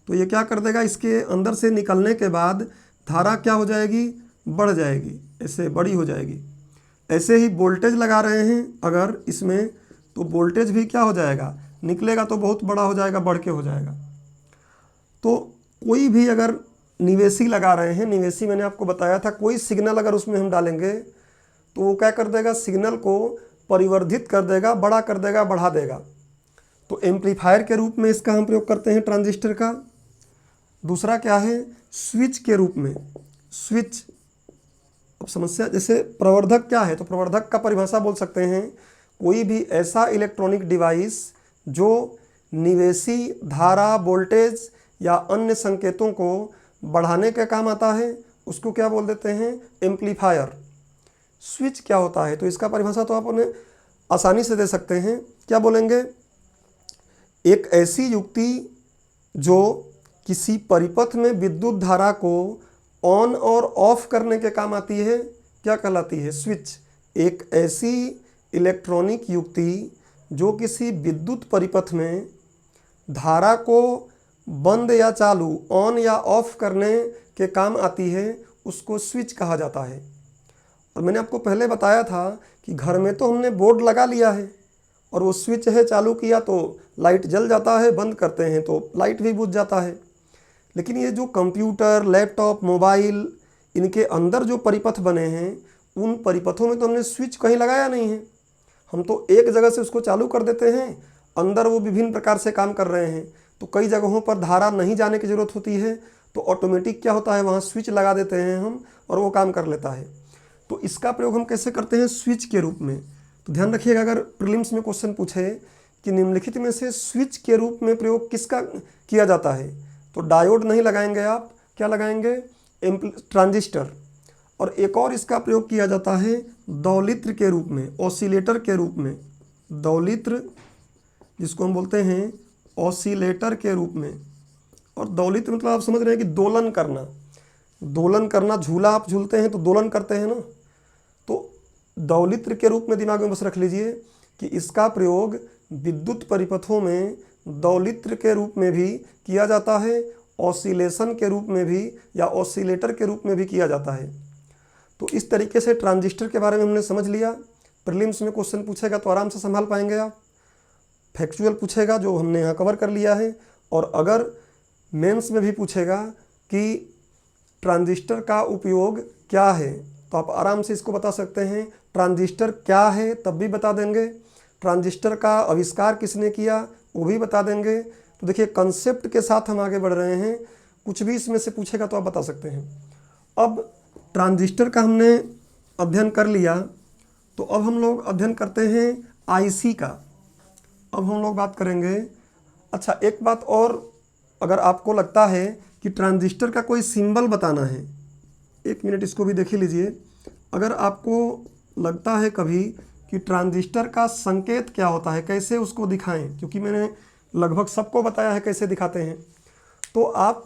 तो ये क्या कर देगा, इसके अंदर से निकलने के बाद धारा क्या हो जाएगी, बढ़ जाएगी, ऐसे बड़ी हो जाएगी। ऐसे ही वोल्टेज लगा रहे हैं अगर इसमें, तो वोल्टेज भी क्या हो जाएगा, निकलेगा तो बहुत बड़ा हो जाएगा, बढ़ के हो जाएगा। तो कोई भी अगर निवेशी लगा रहे हैं, निवेशी मैंने आपको बताया था, कोई सिग्नल अगर उसमें हम डालेंगे तो वो क्या कर देगा, सिग्नल को परिवर्धित कर देगा, बड़ा कर देगा, बढ़ा देगा। तो एम्पलीफायर के रूप में इसका हम प्रयोग करते हैं ट्रांजिस्टर का। दूसरा क्या है, स्विच के रूप में। स्विच, अब समस्या जैसे प्रवर्धक क्या है, तो प्रवर्धक का परिभाषा बोल सकते हैं कोई भी ऐसा इलेक्ट्रॉनिक डिवाइस जो निवेशी धारा, वोल्टेज या अन्य संकेतों को बढ़ाने के काम आता है, उसको क्या बोल देते हैं, एम्पलीफायर। स्विच क्या होता है, तो इसका परिभाषा तो आप उन्हें आसानी से दे सकते हैं, क्या बोलेंगे, एक ऐसी युक्ति जो किसी परिपथ में विद्युत धारा को ऑन और ऑफ करने के काम आती है, क्या कहलाती है, स्विच। एक ऐसी इलेक्ट्रॉनिक युक्ति जो किसी विद्युत परिपथ में धारा को बंद या चालू, ऑन या ऑफ करने के काम आती है, उसको स्विच कहा जाता है। और मैंने आपको पहले बताया था कि घर में तो हमने बोर्ड लगा लिया है और वो स्विच है, चालू किया तो लाइट जल जाता है, बंद करते हैं तो लाइट भी बुझ जाता है। लेकिन ये जो कंप्यूटर, लैपटॉप, मोबाइल, इनके अंदर जो परिपथ बने हैं, उन परिपथों में तो हमने स्विच कहीं लगाया नहीं है। हम तो एक जगह से उसको चालू कर देते हैं, अंदर वो विभिन्न प्रकार से काम कर रहे हैं। तो कई जगहों पर धारा नहीं जाने की ज़रूरत होती है, तो ऑटोमेटिक क्या होता है, वहाँ स्विच लगा देते हैं हम और वो काम कर लेता है। तो इसका प्रयोग हम कैसे करते हैं, स्विच के रूप में। तो ध्यान रखिएगा, अगर प्रीलिम्स में क्वेश्चन पूछे कि निम्नलिखित में से स्विच के रूप में प्रयोग किसका किया जाता है, तो डायोड नहीं लगाएंगे आप, क्या लगाएंगे, ट्रांजिस्टर। और एक और इसका प्रयोग किया जाता है दौलित्र के रूप में, ऑसिलेटर के रूप में। दौलित्र जिसको हम बोलते हैं ऑसिलेटर के रूप में। और दौलित्र मतलब आप समझ रहे हैं कि दोलन करना, दोलन करना, झूला आप झूलते हैं तो दोलन करते हैं ना, तो दौलित्र के रूप में दिमाग में बस रख लीजिए कि इसका प्रयोग विद्युत परिपथों में दौलित्र के रूप में भी किया जाता है, ऑसिलेशन के रूप में भी या ऑसिलेटर के रूप में भी किया जाता है। तो इस तरीके से ट्रांजिस्टर के बारे में हमने समझ लिया। प्रीलिम्स में क्वेश्चन पूछेगा तो आराम से संभाल पाएंगे आप, फैक्चुअल पूछेगा जो हमने यहाँ कवर कर लिया है, और अगर मेंस में भी पूछेगा कि ट्रांजिस्टर का उपयोग क्या है, तो आप आराम से इसको बता सकते हैं, ट्रांजिस्टर क्या है तब भी बता देंगे, ट्रांजिस्टर का आविष्कार किसने किया वो भी बता देंगे। तो देखिए कंसेप्ट के साथ हम आगे बढ़ रहे हैं, कुछ भी इसमें से पूछेगा तो आप बता सकते हैं। अब ट्रांजिस्टर का हमने अध्ययन कर लिया, तो अब हम लोग अध्ययन करते हैं आईसी का। अब हम लोग बात करेंगे, अच्छा एक बात और, अगर आपको लगता है कि ट्रांजिस्टर का कोई सिंबल बताना है, एक मिनट इसको भी देख लीजिए। अगर आपको लगता है कभी कि ट्रांजिस्टर का संकेत क्या होता है, कैसे उसको दिखाएं, क्योंकि मैंने लगभग सबको बताया है कैसे दिखाते हैं, तो आप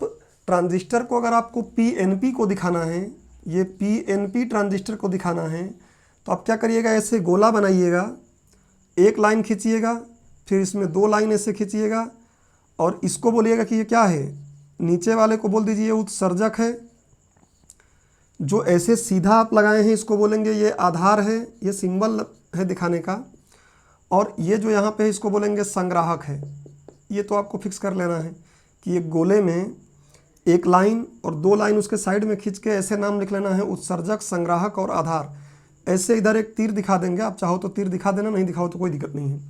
ट्रांजिस्टर को, अगर आपको पीएनपी को दिखाना है, ये पीएनपी ट्रांजिस्टर को दिखाना है, तो आप क्या करिएगा, ऐसे गोला बनाइएगा, एक लाइन खींचिएगा, फिर इसमें दो लाइन ऐसे खींचिएगा और इसको बोलिएगा कि ये क्या है, नीचे वाले को बोल दीजिए उत्सर्जक है, जो ऐसे सीधा आप लगाए हैं इसको बोलेंगे ये आधार है, ये सिंबल है दिखाने का, और ये जो यहाँ पे है इसको बोलेंगे संग्राहक है। ये तो आपको फिक्स कर लेना है कि ये गोले में एक लाइन और दो लाइन उसके साइड में खींच के ऐसे नाम लिख लेना है, उत्सर्जक, संग्राहक और आधार। ऐसे इधर एक तीर दिखा देंगे, आप चाहो तो तीर दिखा देना, नहीं दिखाओ तो कोई दिक्कत नहीं है।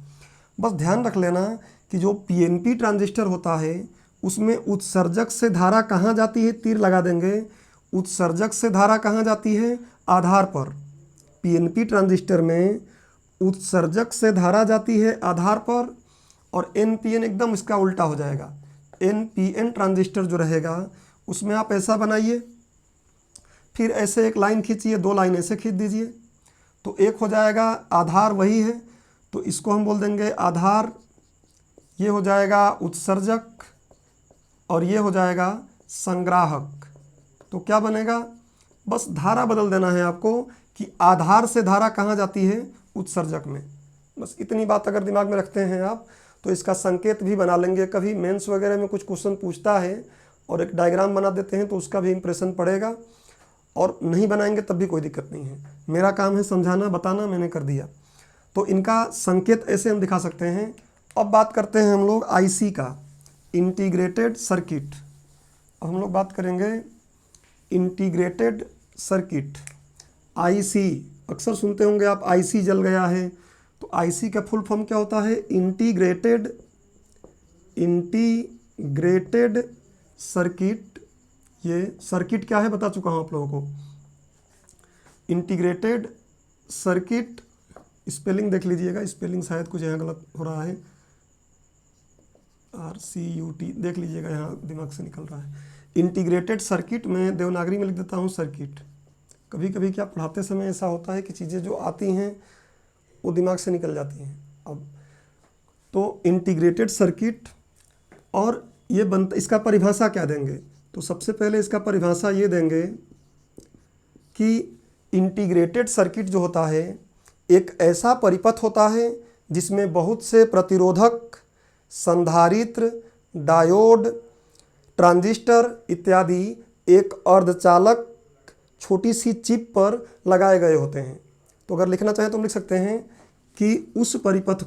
बस ध्यान रख लेना कि जो पीएनपी ट्रांजिस्टर होता है उसमें उत्सर्जक से धारा कहाँ जाती है, तीर लगा देंगे, उत्सर्जक से धारा कहाँ जाती है, आधार पर। पीएनपी ट्रांजिस्टर में उत्सर्जक से धारा जाती है आधार पर, और एनपीएन एकदम इसका उल्टा हो जाएगा। एनपीएन ट्रांजिस्टर जो रहेगा उसमें आप ऐसा बनाइए, फिर ऐसे एक लाइन खींचिए, दो लाइन ऐसे खींच दीजिए, तो एक हो जाएगा आधार वही है, तो इसको हम बोल देंगे आधार, ये हो जाएगा उत्सर्जक और ये हो जाएगा संग्राहक। तो क्या बनेगा, बस धारा बदल देना है आपको कि आधार से धारा कहाँ जाती है, उत्सर्जक में। बस इतनी बात अगर दिमाग में रखते हैं आप तो इसका संकेत भी बना लेंगे। कभी मेंस वगैरह में कुछ क्वेश्चन पूछता है और एक डायग्राम बना देते हैं तो उसका भी इंप्रेशन पड़ेगा, और नहीं बनाएंगे तब भी कोई दिक्कत नहीं है। मेरा काम है समझाना, बताना, मैंने कर दिया। तो इनका संकेत ऐसे हम दिखा सकते हैं, अब बात करते हैं हम लोग आईसी का, इंटीग्रेटेड सर्किट। अब हम लोग बात करेंगे इंटीग्रेटेड सर्किट, आईसी। अक्सर सुनते होंगे आप आईसी जल गया है, तो आईसी का फुल फॉर्म क्या होता है? Integrated circuit. ये सर्किट क्या है बता चुका हूँ आप लोगों को। इंटीग्रेटेड सर्किट, स्पेलिंग देख लीजिएगा, स्पेलिंग शायद कुछ यहाँ गलत हो रहा है, RCUT देख लीजिएगा, यहाँ दिमाग से निकल रहा है। इंटीग्रेटेड सर्किट, मैं देवनागरी में लिख देता हूँ सर्किट। कभी कभी क्या पढ़ाते समय ऐसा होता है कि चीज़ें जो आती हैं वो दिमाग से निकल जाती हैं। अब तो इंटीग्रेटेड सर्किट, और ये बनता, इसका परिभाषा क्या देंगे? तो सबसे पहले इसका परिभाषा ये देंगे कि इंटीग्रेटेड सर्किट जो होता है एक ऐसा परिपथ होता है जिसमें बहुत से प्रतिरोधक, संधारित्र, डायोड, ट्रांजिस्टर इत्यादि एक अर्धचालक छोटी सी चिप पर लगाए गए होते हैं। तो अगर लिखना चाहें तो हम लिख सकते हैं कि उस परिपथ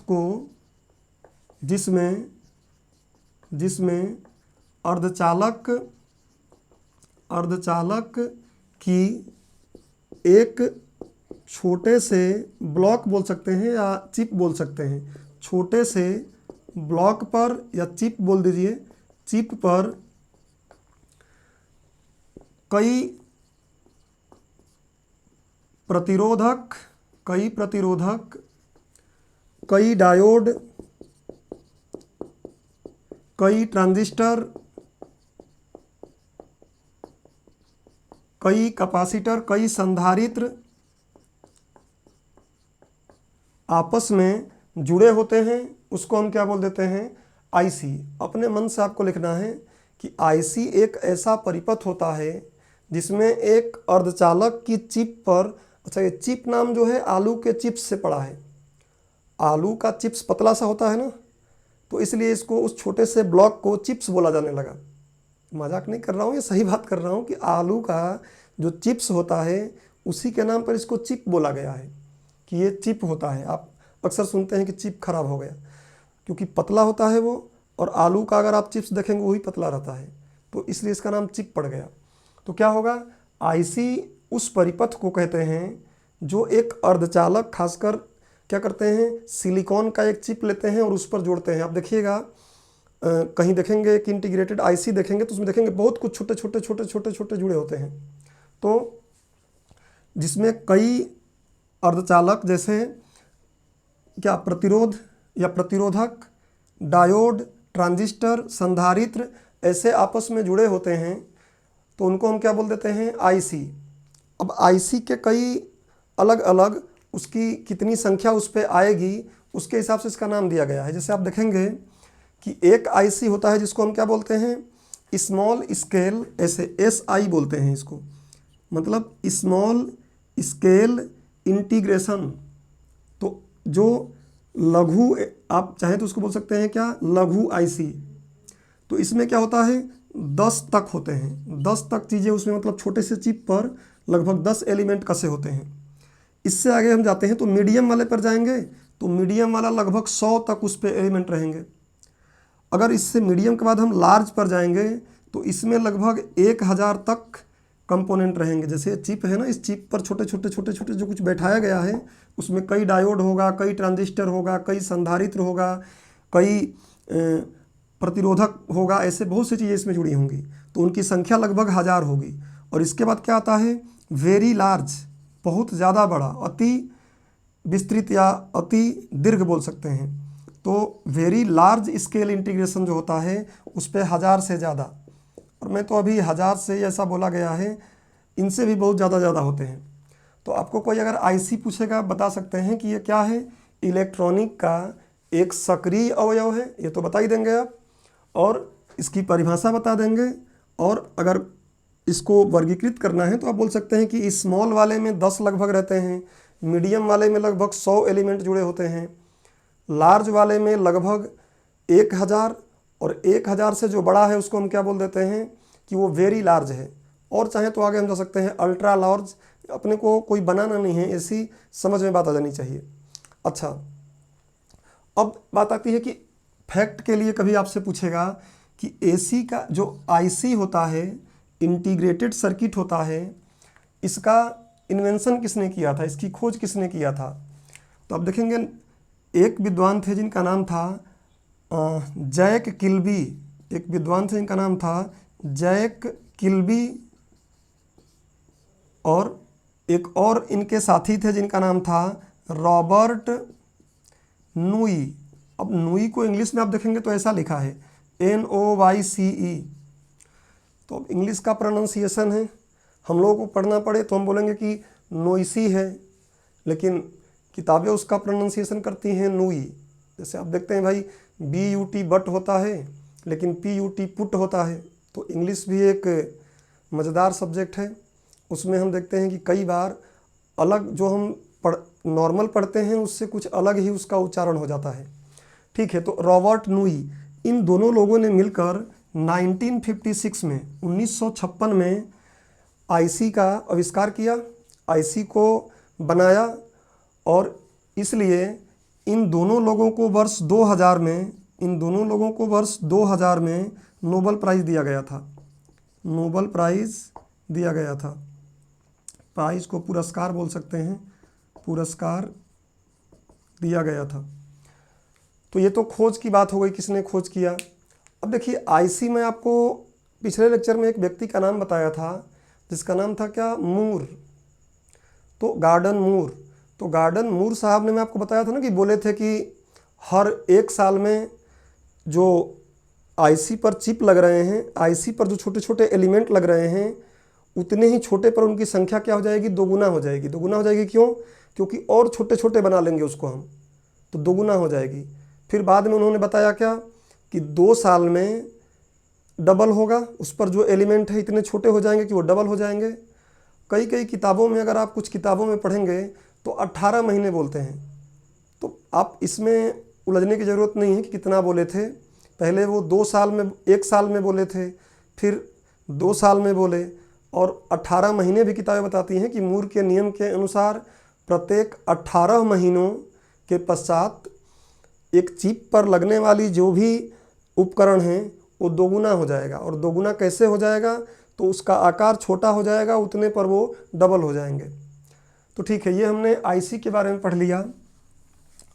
को जिसमें अर्धचालक की एक छोटे से ब्लॉक बोल सकते हैं या चिप बोल सकते हैं, छोटे से ब्लॉक पर या चिप बोल दीजिए, चिप पर कई प्रतिरोधक, कई डायोड, कई ट्रांजिस्टर, कई कैपेसिटर, कई संधारित्र आपस में जुड़े होते हैं, उसको हम क्या बोल देते हैं? आईसी। अपने मन से आपको लिखना है कि आईसी एक ऐसा परिपथ होता है जिसमें एक अर्धचालक की चिप पर, अच्छा ये चिप नाम जो है आलू के चिप्स से पड़ा है। आलू का चिप्स पतला सा होता है ना, तो इसलिए इसको उस छोटे से ब्लॉक को चिप्स बोला जाने लगा। मजाक नहीं कर रहा हूँ, ये सही बात कर रहा हूँ कि आलू का जो चिप्स होता है उसी के नाम पर इसको चिप बोला गया है कि ये चिप होता है। आप अक्सर सुनते हैं कि चिप खराब हो गया, क्योंकि पतला होता है वो, और आलू का अगर आप चिप्स देखेंगे वही पतला रहता है, तो इसलिए इसका नाम चिप पड़ गया। तो क्या होगा? आईसी उस परिपथ को कहते हैं जो एक अर्धचालक, खासकर क्या करते हैं, सिलिकॉन का एक चिप लेते हैं और उस पर जोड़ते हैं। आप देखिएगा कहीं देखेंगे कि इंटीग्रेटेड आईसी देखेंगे तो उसमें देखेंगे बहुत कुछ छोटे छोटे जुड़े होते हैं। तो जिसमें कई अर्धचालक जैसे क्या प्रतिरोध या प्रतिरोधक, डायोड, ट्रांजिस्टर, संधारित्र ऐसे आपस में जुड़े होते हैं, तो उनको हम क्या बोल देते हैं? आईसी। अब आईसी के कई अलग अलग, उसकी कितनी संख्या उस पर आएगी उसके हिसाब से इसका नाम दिया गया है। जैसे आप देखेंगे कि एक आईसी होता है जिसको हम क्या बोलते हैं? स्मॉल स्केल, ऐसे SI बोलते हैं इसको, मतलब स्मॉल स्केल इंटीग्रेशन। तो जो लघु, आप चाहें तो उसको बोल सकते हैं क्या? लघु आईसी। तो इसमें क्या होता है? 10 तक होते हैं, 10 तक चीज़ें उसमें, मतलब छोटे से चिप पर लगभग 10 एलिमेंट कसे होते हैं। इससे आगे हम जाते हैं तो मीडियम वाले पर जाएंगे, तो मीडियम वाला लगभग 100 तक उस पर एलिमेंट रहेंगे। अगर इससे मीडियम के बाद हम लार्ज पर जाएंगे तो इसमें लगभग 1000 तक कंपोनेंट रहेंगे। जैसे चिप है ना, इस चिप पर छोटे छोटे जो कुछ बैठाया गया है उसमें कई डायोड होगा, कई ट्रांजिस्टर होगा, कई संधारित्र होगा, कई प्रतिरोधक होगा, ऐसे बहुत सी चीज़ें इसमें जुड़ी होंगी, तो उनकी संख्या लगभग 1000 होगी। और इसके बाद क्या आता है? वेरी लार्ज, बहुत ज़्यादा बड़ा, अति विस्तृत या अति दीर्घ बोल सकते हैं। तो वेरी लार्ज स्केल इंटीग्रेशन जो होता है उस पर 1000 से ज़्यादा, और मैं तो अभी 1000 से ऐसा बोला गया है, इनसे भी बहुत ज़्यादा होते हैं। तो आपको कोई अगर आईसी पूछेगा, बता सकते हैं कि ये क्या है? इलेक्ट्रॉनिक का एक सक्रिय अवयव है, ये तो बता ही देंगे आप, और इसकी परिभाषा बता देंगे। और अगर इसको वर्गीकृत करना है तो आप बोल सकते हैं कि स्मॉल वाले में 10 लगभग रहते हैं, मीडियम वाले में लगभग 100 एलिमेंट जुड़े होते हैं, लार्ज वाले में लगभग 1000, और 1000 से जो बड़ा है उसको हम क्या बोल देते हैं कि वो वेरी लार्ज है। और चाहे तो आगे हम जा सकते हैं अल्ट्रा लार्ज। अपने को कोई बनाना नहीं है, ऐसी समझ में बात आ जानी चाहिए। अच्छा, अब बात आती है कि फैक्ट के लिए कभी आपसे पूछेगा कि एसी का जो आईसी होता है, इंटीग्रेटेड सर्किट होता है, इसका इन्वेंशन किसने किया था, इसकी खोज किसने किया था? तो आप देखेंगे एक विद्वान थे जिनका नाम था जैक किल्बी। एक विद्वान थे जिनका नाम था जैक किल्बी, और एक और इनके साथी थे जिनका नाम था रॉबर्ट नूई। अब नूई को इंग्लिश में आप देखेंगे तो ऐसा लिखा है NOYCE। तो अब इंग्लिश का प्रोनाउंसिएशन है, हम लोगों को पढ़ना पड़े तो हम बोलेंगे कि नोइसी है, लेकिन किताबें उसका प्रोनाउंसिएशन करती हैं नूई। जैसे आप देखते हैं भाई BUT बट होता है, लेकिन PUT पुट होता है। तो इंग्लिश भी एक मज़ेदार सब्जेक्ट है। उसमें हम देखते हैं कि कई बार अलग जो हम नॉर्मल पढ़ते हैं उससे कुछ अलग ही उसका उच्चारण हो जाता है। ठीक है, तो रॉबर्ट नूई, इन दोनों लोगों ने मिलकर 1956 में 1956 में आईसी का आविष्कार किया, आईसी को बनाया, और इसलिए इन दोनों लोगों को वर्ष 2000 में नोबेल प्राइज़ दिया गया था। नोबेल प्राइज़ दिया गया था। प्राइज़ को पुरस्कार बोल सकते हैं, पुरस्कार दिया गया था। तो ये तो खोज की बात हो गई, किसने खोज किया। अब देखिए आईसी में आपको पिछले लेक्चर में एक व्यक्ति का नाम बताया था जिसका नाम था क्या, मूर। तो गार्डन मूर। तो गार्डन मूर साहब ने, मैं आपको बताया था ना कि बोले थे कि हर एक साल में जो आईसी पर चिप लग रहे हैं, आईसी पर जो छोटे छोटे एलिमेंट लग रहे हैं, उतने ही छोटे पर उनकी संख्या क्या हो जाएगी, दोगुना हो जाएगी। दोगुना हो जाएगी क्यों? क्योंकि और छोटे छोटे बना लेंगे उसको हम, तो दोगुना हो जाएगी। फिर बाद में उन्होंने बताया क्या कि 2 साल में डबल होगा, उस पर जो एलिमेंट है इतने छोटे हो जाएंगे कि वो डबल हो जाएंगे। कई कई किताबों में, अगर आप कुछ किताबों में पढ़ेंगे तो 18 महीने बोलते हैं। तो आप इसमें उलझने की ज़रूरत नहीं है कि कितना बोले थे। पहले वो 2 साल में, 1 साल में बोले थे, फिर 2 साल में बोले, और 18 महीने भी किताबें बताती हैं कि मूर के नियम के अनुसार प्रत्येक 18 महीनों के पश्चात एक चिप पर लगने वाली जो भी उपकरण हैं वो दोगुना हो जाएगा। और दोगुना कैसे हो जाएगा? तो उसका आकार छोटा हो जाएगा, उतने पर वो डबल हो जाएंगे। तो ठीक है, ये हमने आईसी के बारे में पढ़ लिया।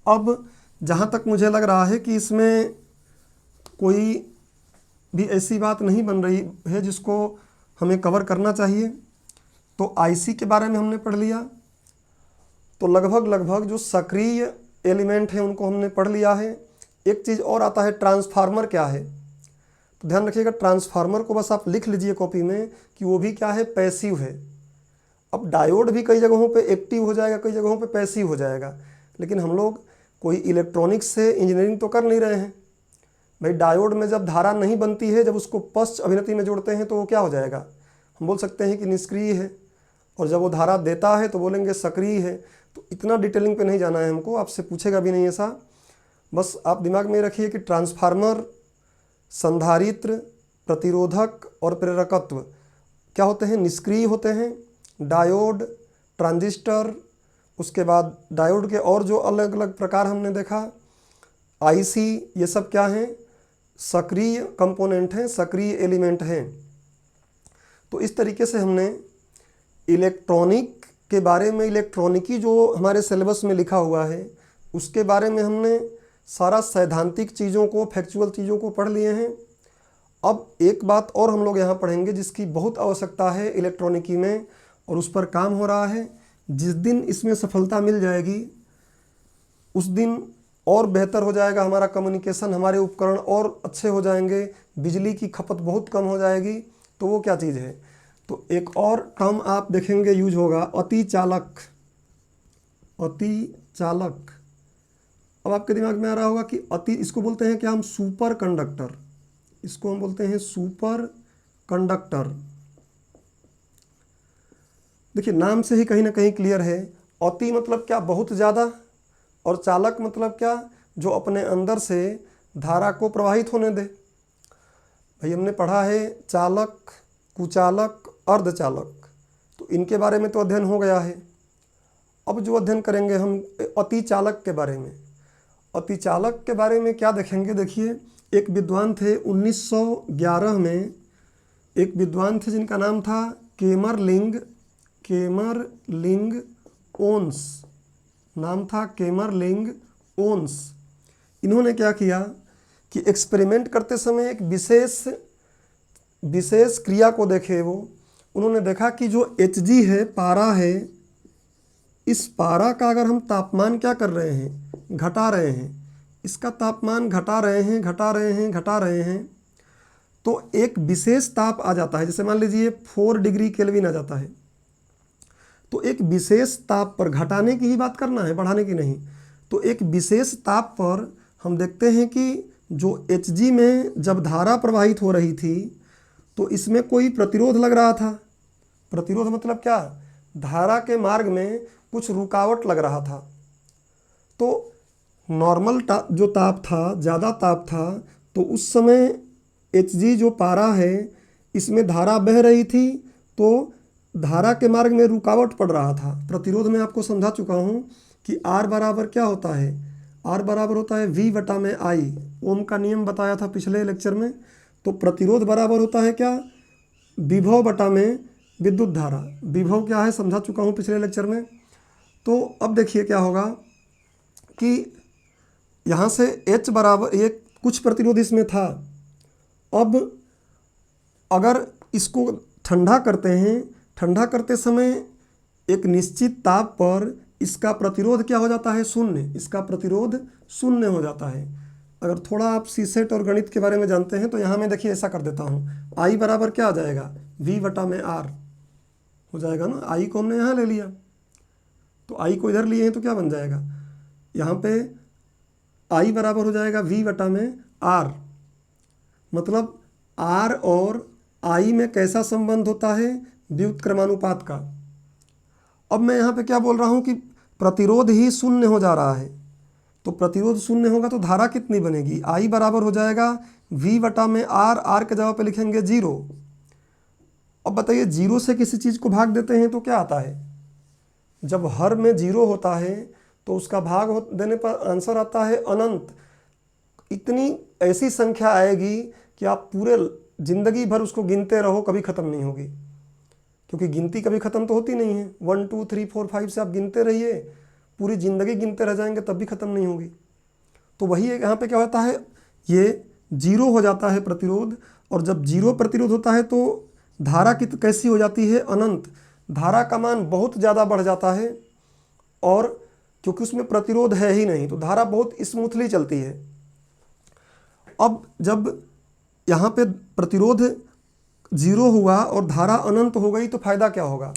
अब जहाँ तक मुझे लग रहा है कि इसमें कोई भी ऐसी बात नहीं बन रही है जिसको हमें कवर करना चाहिए। तो आईसी के बारे में हमने पढ़ लिया। तो लगभग जो सक्रिय एलिमेंट हैं उनको हमने पढ़ लिया है। एक चीज़ और आता है, ट्रांसफार्मर क्या है। तो ध्यान रखिएगा, ट्रांसफार्मर को बस आप लिख लीजिए कॉपी में कि वो भी क्या है, पैसिव है। अब डायोड भी कई जगहों पे एक्टिव हो जाएगा, कई जगहों पे पैसिव हो जाएगा, लेकिन हम लोग कोई इलेक्ट्रॉनिक्स से इंजीनियरिंग तो कर नहीं रहे हैं भाई। डायोड में जब धारा नहीं बनती है, जब उसको पश्च अभिनति में जोड़ते हैं तो वो क्या हो जाएगा, हम बोल सकते हैं कि निष्क्रिय है, और जब वो धारा देता है तो बोलेंगे सक्रिय है। तो इतना डिटेलिंग पे नहीं जाना है हमको, आपसे पूछेगा भी नहीं ऐसा। बस आप दिमाग में रखिए कि ट्रांसफार्मर, संधारित्र, प्रतिरोधक और प्रेरकत्व क्या होते हैं, निष्क्रिय होते हैं। डायोड, ट्रांजिस्टर, उसके बाद डायोड के और जो अलग अलग प्रकार हमने देखा, आईसी, ये सब क्या हैं, सक्रिय कंपोनेंट हैं, सक्रिय एलिमेंट हैं। तो इस तरीके से हमने इलेक्ट्रॉनिक के बारे में, इलेक्ट्रॉनिकी जो हमारे सिलेबस में लिखा हुआ है उसके बारे में हमने सारा सैद्धांतिक चीज़ों को, फैक्चुअल चीज़ों को पढ़ लिए हैं। अब एक बात और हम लोग यहाँ पढ़ेंगे जिसकी बहुत आवश्यकता है इलेक्ट्रॉनिकी में, और उस पर काम हो रहा है। जिस दिन इसमें सफलता मिल जाएगी उस दिन और बेहतर हो जाएगा हमारा कम्युनिकेशन, हमारे उपकरण और अच्छे हो जाएंगे, बिजली की खपत बहुत कम हो जाएगी। तो वो क्या चीज़ है, तो एक और टर्म आप देखेंगे यूज होगा, अतिचालक। अतिचालक, अब आपके दिमाग में आ रहा होगा कि अति, इसको बोलते हैं क्या हम, सुपर कंडक्टर। इसको हम बोलते हैं सुपर कंडक्टर। देखिए नाम से ही कहीं ना कहीं क्लियर है, अति मतलब क्या, बहुत ज़्यादा, और चालक मतलब क्या, जो अपने अंदर से धारा को प्रवाहित होने दे। भाई हमने पढ़ा है चालक, कुचालक, अर्धचालक, तो इनके बारे में तो अध्ययन हो गया है। अब जो अध्ययन करेंगे हम अतिचालक के बारे में। अतिचालक के बारे में क्या देखेंगे, देखिए एक विद्वान थे 1911 में, एक विद्वान थे जिनका नाम था केमरलिंग ओन्स, नाम था केमरलिंग ओन्स। इन्होंने क्या किया कि एक्सपेरिमेंट करते समय एक विशेष क्रिया को देखे। उन्होंने देखा कि जो Hg है, पारा है, इस पारा का अगर हम तापमान क्या कर रहे हैं, घटा रहे हैं, इसका तापमान घटा रहे हैं, तो एक विशेष ताप आ जाता है। जैसे मान लीजिए 4 डिग्री केल्विन आ जाता है, तो एक विशेष ताप पर, घटाने की ही बात करना है, बढ़ाने की नहीं, तो एक विशेष ताप पर हम देखते हैं कि जो Hg में जब धारा प्रवाहित हो रही थी तो इसमें कोई प्रतिरोध लग रहा था। प्रतिरोध मतलब क्या, धारा के मार्ग में कुछ रुकावट लग रहा था। तो नॉर्मल जो ताप था, ज़्यादा ताप था, तो उस समय Hg जो पारा है, इसमें धारा बह रही थी, तो धारा के मार्ग में रुकावट पड़ रहा था। प्रतिरोध में आपको समझा चुका हूँ कि R बराबर क्या होता है, R बराबर होता है V बटा में I। ओम का नियम बताया था पिछले लेक्चर में। तो प्रतिरोध बराबर होता है क्या, विभव बटा में विद्युत धारा। विभव क्या है समझा चुका हूँ पिछले लेक्चर में। तो अब देखिए क्या होगा कि यहाँ से H बराबर, एक कुछ प्रतिरोध इसमें था। अब अगर इसको ठंडा करते हैं, ठंडा करते समय एक निश्चित ताप पर इसका प्रतिरोध क्या हो जाता है, शून्य। इसका प्रतिरोध शून्य हो जाता है। अगर थोड़ा आप सीसेट और गणित के बारे में जानते हैं तो यहाँ मैं देखिए ऐसा कर देता हूँ। I बराबर क्या आ जाएगा, V बटा में R हो जाएगा ना। I को हमने यहाँ ले लिया, तो I को इधर लिए हैं तो क्या बन जाएगा, यहाँ पे I बराबर हो जाएगा V बटा में R। मतलब R और I में कैसा संबंध होता है, व्युत्क्रमानुपात का। अब मैं यहाँ पे क्या बोल रहा हूँ कि प्रतिरोध ही शून्य हो जा रहा है, तो प्रतिरोध शून्य होगा तो धारा कितनी बनेगी, I बराबर हो जाएगा V बटा में R। R के जगह पे लिखेंगे 0। अब बताइए 0 से किसी चीज़ को भाग देते हैं तो क्या आता है, जब हर में 0 होता है तो उसका भाग देने पर आंसर आता है अनंत। इतनी ऐसी संख्या आएगी कि आप पूरे ज़िंदगी भर उसको गिनते रहो, कभी ख़त्म नहीं होगी, क्योंकि गिनती कभी ख़त्म तो होती नहीं है। 1 2 3 4 5 से आप गिनते रहिए, पूरी ज़िंदगी गिनते रह जाएंगे तब भी ख़त्म नहीं होगी। तो वही यहाँ पे क्या होता है, ये 0 हो जाता है प्रतिरोध। और जब 0 प्रतिरोध होता है तो धारा कैसी हो जाती है, अनंत। धारा का मान बहुत ज़्यादा बढ़ जाता है, और क्योंकि उसमें प्रतिरोध है ही नहीं तो धारा बहुत स्मूथली चलती है। अब जब यहाँ पे प्रतिरोध 0 हुआ और धारा अनंत हो गई तो फ़ायदा क्या होगा।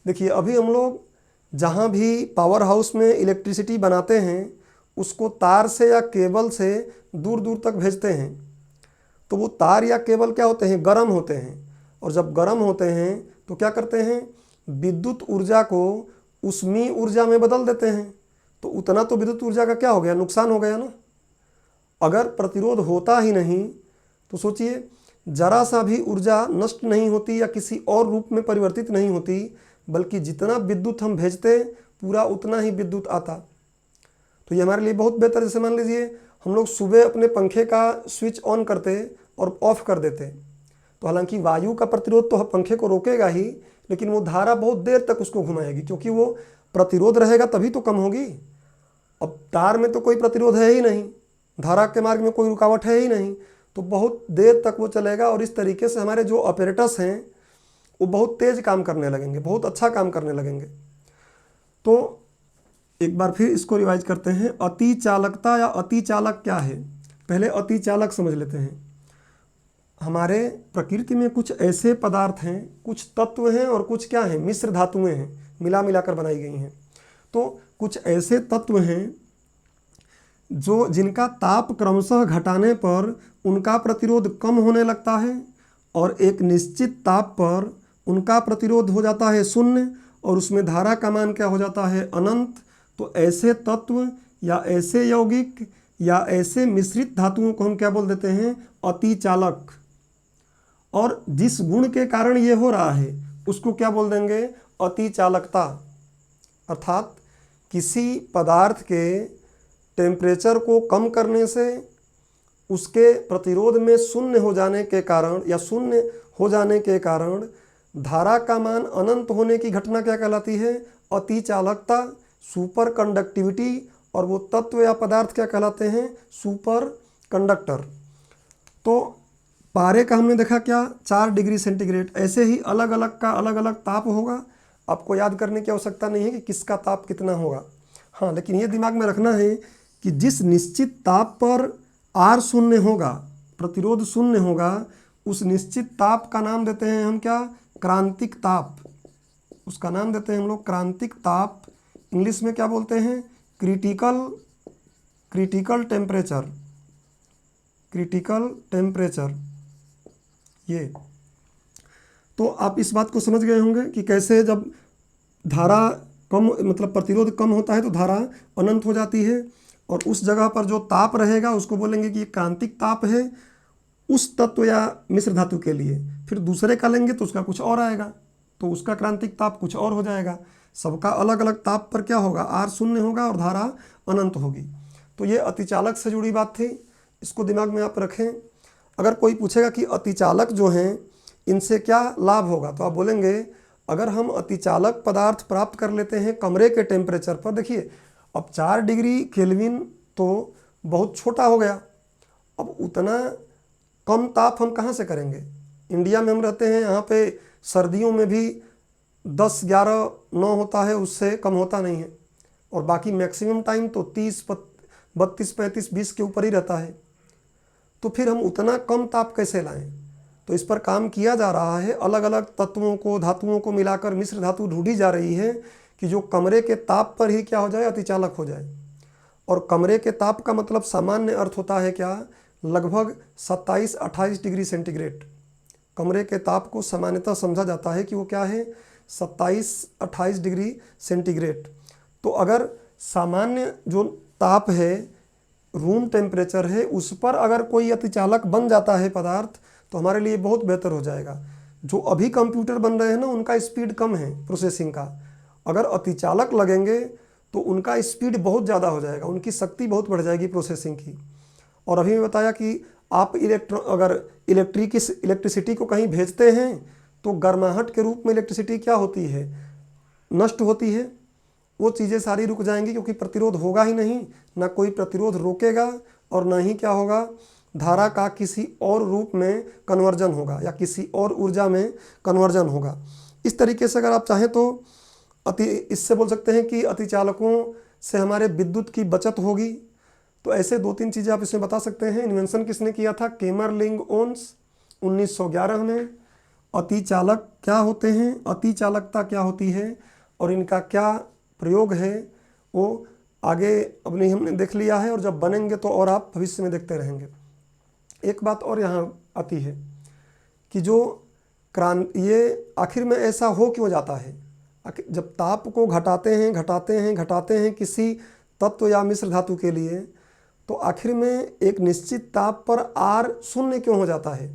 देखिए अभी हम लोग जहाँ भी पावर हाउस में इलेक्ट्रिसिटी बनाते हैं उसको तार से या केबल से दूर दूर तक भेजते हैं, तो वो तार या केबल क्या होते हैं, गर्म होते हैं। और जब गर्म होते हैं तो क्या करते हैं, विद्युत ऊर्जा को ऊष्मीय ऊर्जा में बदल देते हैं। तो उतना तो विद्युत ऊर्जा का क्या हो गया, नुकसान हो गया ना। अगर प्रतिरोध होता ही नहीं तो सोचिए जरा सा भी ऊर्जा नष्ट नहीं होती या किसी और रूप में परिवर्तित नहीं होती, बल्कि जितना विद्युत हम भेजते पूरा उतना ही विद्युत आता। तो ये हमारे लिए बहुत बेहतर। जैसे मान लीजिए हम लोग सुबह अपने पंखे का स्विच ऑन करते और ऑफ कर देते, तो हालांकि वायु का प्रतिरोध तो पंखे को रोकेगा ही, लेकिन वो धारा बहुत देर तक उसको घुमाएगी, क्योंकि वो प्रतिरोध रहेगा तभी तो कम होगी। अब तार में तो कोई प्रतिरोध है ही नहीं, धारा के मार्ग में कोई रुकावट है ही नहीं, तो बहुत देर तक वो चलेगा। और इस तरीके से हमारे जो ऑपरेटर्स हैं वो बहुत तेज काम करने लगेंगे, बहुत अच्छा काम करने लगेंगे। तो एक बार फिर इसको रिवाइज करते हैं। अतिचालकता या अतिचालक क्या है, पहले अतिचालक समझ लेते हैं। हमारे प्रकृति में कुछ ऐसे पदार्थ हैं, कुछ तत्व हैं और कुछ क्या हैं, मिश्र धातुएं हैं, मिला मिलाकर बनाई गई हैं। तो कुछ ऐसे तत्व हैं जो जिनका ताप क्रमशः घटाने पर उनका प्रतिरोध कम होने लगता है, और एक निश्चित ताप पर उनका प्रतिरोध हो जाता है शून्य, और उसमें धारा का मान क्या हो जाता है, अनंत। तो ऐसे तत्व या ऐसे यौगिक या ऐसे मिश्रित धातुओं को हम क्या बोल देते हैं, अतिचालक। और जिस गुण के कारण ये हो रहा है उसको क्या बोल देंगे, अतिचालकता। अर्थात किसी पदार्थ के टेम्परेचर को कम करने से उसके प्रतिरोध में शून्य हो जाने के कारण या शून्य हो जाने के कारण धारा का मान अनंत होने की घटना क्या कहलाती है? अतिचालकता, सुपर कंडक्टिविटी। और वो तत्व या पदार्थ क्या कहलाते हैं? Super conductor. तो पारे का हमने देखा क्या? 4 डिग्री सेंटीग्रेड। ऐसे ही अलग अलग का अलग अलग ताप होगा। आपको याद करने की आवश्यकता नहीं है कि किसका ताप कितना होगा। हाँ, लेकिन ये दिमाग में रखना है कि जिस निश्चित ताप पर R शून्य होगा, प्रतिरोध शून्य होगा, उस निश्चित ताप का नाम देते हैं हम क्या? क्रांतिक ताप। उसका नाम देते हैं हम लोग क्रांतिक ताप। इंग्लिश में क्या बोलते हैं? Critical temperature. Critical temperature. ये तो आप इस बात को समझ गए होंगे कि कैसे जब धारा कम, मतलब प्रतिरोध कम होता है तो धारा अनंत हो जाती है, और उस जगह पर जो ताप रहेगा उसको बोलेंगे कि ये क्रांतिक ताप है उस तत्व या मिश्र धातु के लिए। फिर दूसरे का लेंगे तो उसका कुछ और आएगा, तो उसका क्रांतिक ताप कुछ और हो जाएगा। सबका अलग अलग ताप पर क्या होगा? R शून्य होगा और धारा अनंत होगी। तो ये अतिचालक से जुड़ी बात थी, इसको दिमाग में आप रखें। अगर कोई पूछेगा कि अतिचालक जो हैं इनसे क्या लाभ होगा, तो आप बोलेंगे अगर हम अतिचालक पदार्थ प्राप्त कर लेते हैं कमरे के टेम्परेचर पर, देखिए अब 4 डिग्री केल्विन तो बहुत छोटा हो गया, अब उतना कम ताप हम कहाँ से करेंगे? इंडिया में हम रहते हैं, यहाँ पे सर्दियों में भी 10, 11, 9 होता है, उससे कम होता नहीं है, और बाकी मैक्सिमम टाइम तो 30, 32, 35, 20 के ऊपर ही रहता है। तो फिर हम उतना कम ताप कैसे लाएं? तो इस पर काम किया जा रहा है। अलग अलग तत्वों को, धातुओं को मिलाकर मिश्र धातु ढूंढी जा रही है कि जो कमरे के ताप पर ही क्या हो जाए? अतिचालक हो जाए। और कमरे के ताप का मतलब सामान्य अर्थ होता है क्या? लगभग 27-28 डिग्री सेंटीग्रेड। कमरे के ताप को सामान्यतः समझा जाता है कि वो क्या है? 27-28 डिग्री सेंटीग्रेड। तो अगर सामान्य जो ताप है, रूम टेम्परेचर है, उस पर अगर कोई अतिचालक बन जाता है पदार्थ, तो हमारे लिए बहुत बेहतर हो जाएगा। जो अभी कंप्यूटर बन रहे हैं ना, उनका स्पीड कम है प्रोसेसिंग का, अगर अतिचालक लगेंगे तो उनका स्पीड बहुत ज़्यादा हो जाएगा, उनकी शक्ति बहुत बढ़ जाएगी प्रोसेसिंग की। और अभी मैं बताया कि आप अगर इलेक्ट्रिसिटी को कहीं भेजते हैं तो गर्माहट के रूप में इलेक्ट्रिसिटी क्या होती है? नष्ट होती है। वो चीज़ें सारी रुक जाएंगी क्योंकि प्रतिरोध होगा ही नहीं, ना कोई प्रतिरोध रोकेगा और ना ही क्या होगा? धारा का किसी और रूप में कन्वर्जन होगा या किसी और ऊर्जा में कन्वर्जन होगा। इस तरीके से अगर आप चाहें तो इससे बोल सकते हैं कि अतिचालकों से हमारे विद्युत की बचत होगी। तो ऐसे 2-3 चीज़ें आप इसमें बता सकते हैं। इन्वेंशन किसने किया था? केमरलिंग-ओन्स 1911 में। अतिचालक क्या होते हैं, अतिचालकता क्या होती है और इनका क्या प्रयोग है, वो आगे अपनी हमने देख लिया है, और जब बनेंगे तो और आप भविष्य में देखते रहेंगे। एक बात और यहाँ आती है कि जो ये आखिर में ऐसा हो क्यों जाता है? जब ताप को घटाते हैं किसी तत्व या मिश्र धातु के लिए, तो आखिर में एक निश्चित ताप पर R शून्य क्यों हो जाता है?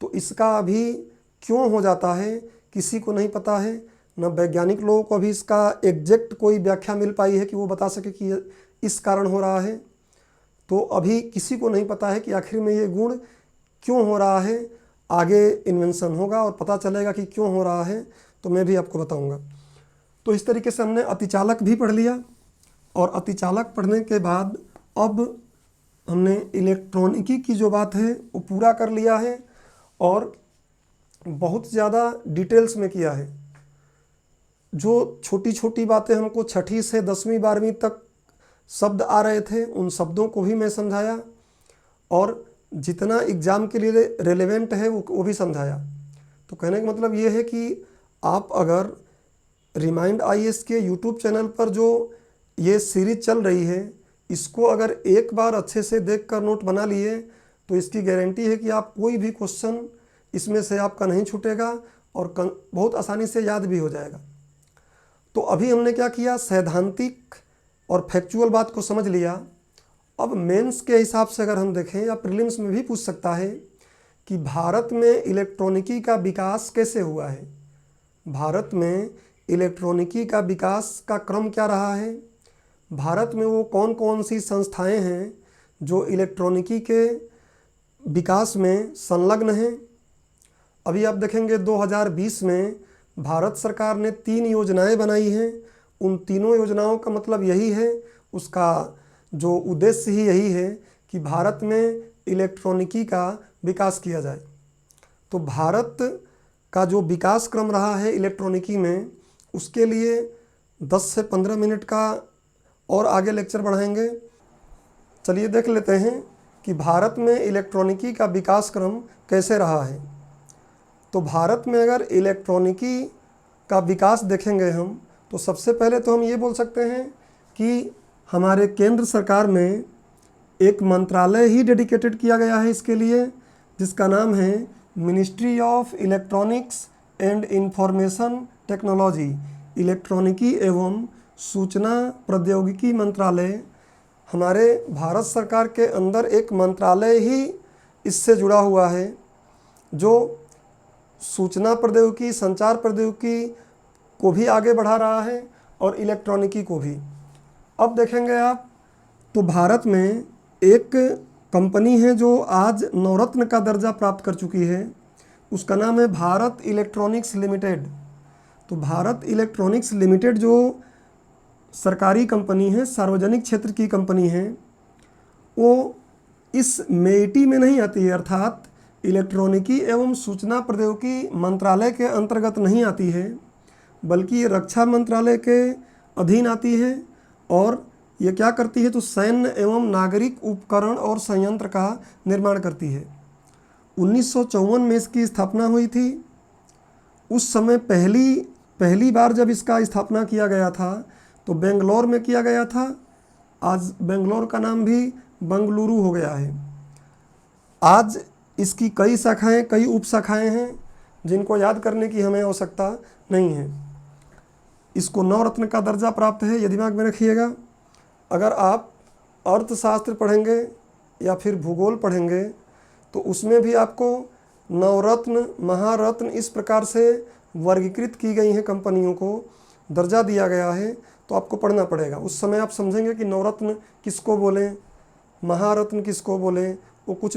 तो इसका अभी क्यों हो जाता है किसी को नहीं पता है, न वैज्ञानिक लोगों को अभी इसका एग्जैक्ट कोई व्याख्या मिल पाई है कि वो बता सके कि इस कारण हो रहा है। तो अभी किसी को नहीं पता है कि आखिर में ये गुण क्यों हो रहा है। आगे इन्वेंशन होगा और पता चलेगा कि क्यों हो रहा है, तो मैं भी आपको बताऊंगा। तो इस तरीके से हमने अतिचालक भी पढ़ लिया, और अतिचालक पढ़ने के बाद अब हमने इलेक्ट्रॉनिकी की जो बात है वो पूरा कर लिया है, और बहुत ज़्यादा डिटेल्स में किया है। जो छोटी छोटी बातें हमको 6ठी से 10वीं 12वीं तक शब्द आ रहे थे, उन शब्दों को भी मैं समझाया, और जितना एग्ज़ाम के लिए रेलेवेंट है वो भी समझाया। तो कहने का मतलब ये है कि आप अगर रिमाइंड IAS के यूट्यूब चैनल पर जो ये सीरीज चल रही है, इसको अगर एक बार अच्छे से देखकर नोट बना लिए तो इसकी गारंटी है कि आप कोई भी क्वेश्चन इसमें से आपका नहीं छूटेगा और बहुत आसानी से याद भी हो जाएगा। तो अभी हमने क्या किया? सैद्धांतिक और फैक्चुअल बात को समझ लिया। अब मेंस के हिसाब से अगर हम देखें, या प्रीलिम्स में भी पूछ सकता है कि भारत में इलेक्ट्रॉनिकी का विकास कैसे हुआ है। भारत में इलेक्ट्रॉनिकी का विकास का क्रम क्या रहा है, भारत में वो कौन कौन सी संस्थाएं हैं जो इलेक्ट्रॉनिकी के विकास में संलग्न हैं। अभी आप देखेंगे 2020 में भारत सरकार ने 3 योजनाएं बनाई हैं। उन तीनों योजनाओं का मतलब यही है, उसका जो उद्देश्य ही यही है कि भारत में इलेक्ट्रॉनिकी का विकास किया जाए। तो भारत का जो विकास क्रम रहा है इलेक्ट्रॉनिकी में, उसके लिए 10 से 15 मिनट का और आगे लेक्चर बढ़ाएंगे। चलिए देख लेते हैं कि भारत में इलेक्ट्रॉनिकी का विकास क्रम कैसे रहा है। तो भारत में अगर इलेक्ट्रॉनिकी का विकास देखेंगे हम, तो सबसे पहले तो हम ये बोल सकते हैं कि हमारे केंद्र सरकार में एक मंत्रालय ही डेडिकेटेड किया गया है इसके लिए, जिसका नाम है ministry of electronics and information technology. इलेक्ट्रॉनिकी एवं सूचना प्रौद्योगिकी मंत्रालय, हमारे भारत सरकार के अंदर एक मंत्रालय ही इससे जुड़ा हुआ है जो सूचना प्रौद्योगिकी, संचार प्रौद्योगिकी को भी आगे बढ़ा रहा है और इलेक्ट्रॉनिकी को भी। अब देखेंगे आप, तो भारत में एक कंपनी है जो आज नवरत्न का दर्जा प्राप्त कर चुकी है, उसका नाम है भारत इलेक्ट्रॉनिक्स लिमिटेड। तो भारत इलेक्ट्रॉनिक्स लिमिटेड जो सरकारी कंपनी है, सार्वजनिक क्षेत्र की कंपनी है, वो इस मेईटी में नहीं आती है, अर्थात इलेक्ट्रॉनिकी एवं सूचना प्रौद्योगिकी मंत्रालय के अंतर्गत नहीं आती है, बल्कि ये रक्षा मंत्रालय के अधीन आती है। और ये क्या करती है, तो सैन्य एवं नागरिक उपकरण और संयंत्र का निर्माण करती है। 1954 में इसकी स्थापना हुई थी। उस समय पहली बार जब इसका स्थापना किया गया था तो बेंगलोर में किया गया था। आज बेंगलोर का नाम भी बंगलुरु हो गया है। आज इसकी कई शाखाएं, कई उप शाखाएं हैं जिनको याद करने की हमें आवश्यकता नहीं है। इसको नवरत्न का दर्जा प्राप्त है, ये दिमाग में रखिएगा। अगर आप अर्थशास्त्र पढ़ेंगे या फिर भूगोल पढ़ेंगे तो उसमें भी आपको नवरत्न, महारत्न इस प्रकार से वर्गीकृत की गई हैं कंपनियों को, दर्जा दिया गया है, तो आपको पढ़ना पड़ेगा। उस समय आप समझेंगे कि नवरत्न किसको बोलें, महारत्न किसको बोलें। वो कुछ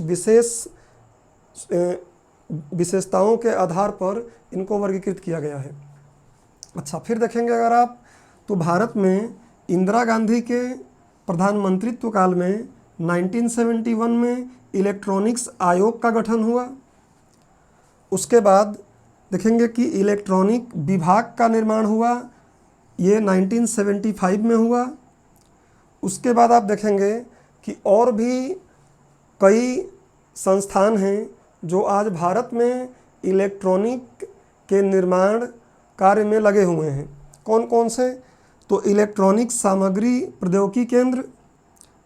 विशेषताओं के आधार पर इनको वर्गीकृत किया गया है। अच्छा, फिर देखेंगे अगर आप, तो भारत में इंदिरा गांधी के प्रधानमंत्रित्व काल में 1971 में इलेक्ट्रॉनिक्स आयोग का गठन हुआ। उसके बाद देखेंगे कि इलेक्ट्रॉनिक विभाग का निर्माण हुआ, ये 1975 में हुआ। उसके बाद आप देखेंगे कि और भी कई संस्थान हैं जो आज भारत में इलेक्ट्रॉनिक के निर्माण कार्य में लगे हुए हैं। कौन कौन से, तो इलेक्ट्रॉनिक सामग्री प्रौद्योगिकी केंद्र,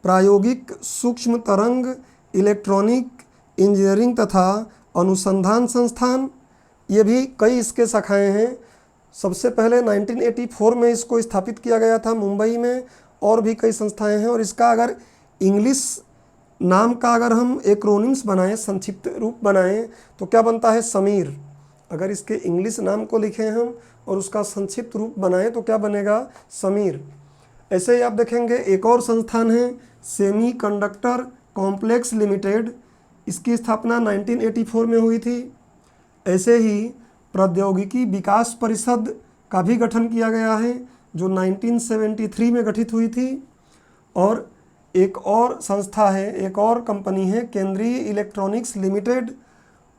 प्रायोगिक सूक्ष्म तरंग इलेक्ट्रॉनिक इंजीनियरिंग तथा अनुसंधान संस्थान, ये भी कई इसके शाखाएं हैं। सबसे पहले 1984 में इसको स्थापित किया गया था मुंबई में। और भी कई संस्थाएं हैं। और इसका अगर इंग्लिश नाम का अगर हम एक्रोनिम्स बनाएं, संक्षिप्त रूप बनाएं, तो क्या बनता है, समीर। अगर इसके इंग्लिश नाम को लिखें हम और उसका संक्षिप्त रूप बनाएं तो क्या बनेगा, समीर। ऐसे ही आप देखेंगे एक और संस्थान है सेमी कंडक्टर कॉम्प्लेक्स लिमिटेड, इसकी स्थापना 1984 में हुई थी। ऐसे ही प्रौद्योगिकी विकास परिषद का भी गठन किया गया है जो 1973 में गठित हुई थी। और एक और संस्था है, एक और कंपनी है केंद्रीय इलेक्ट्रॉनिक्स लिमिटेड,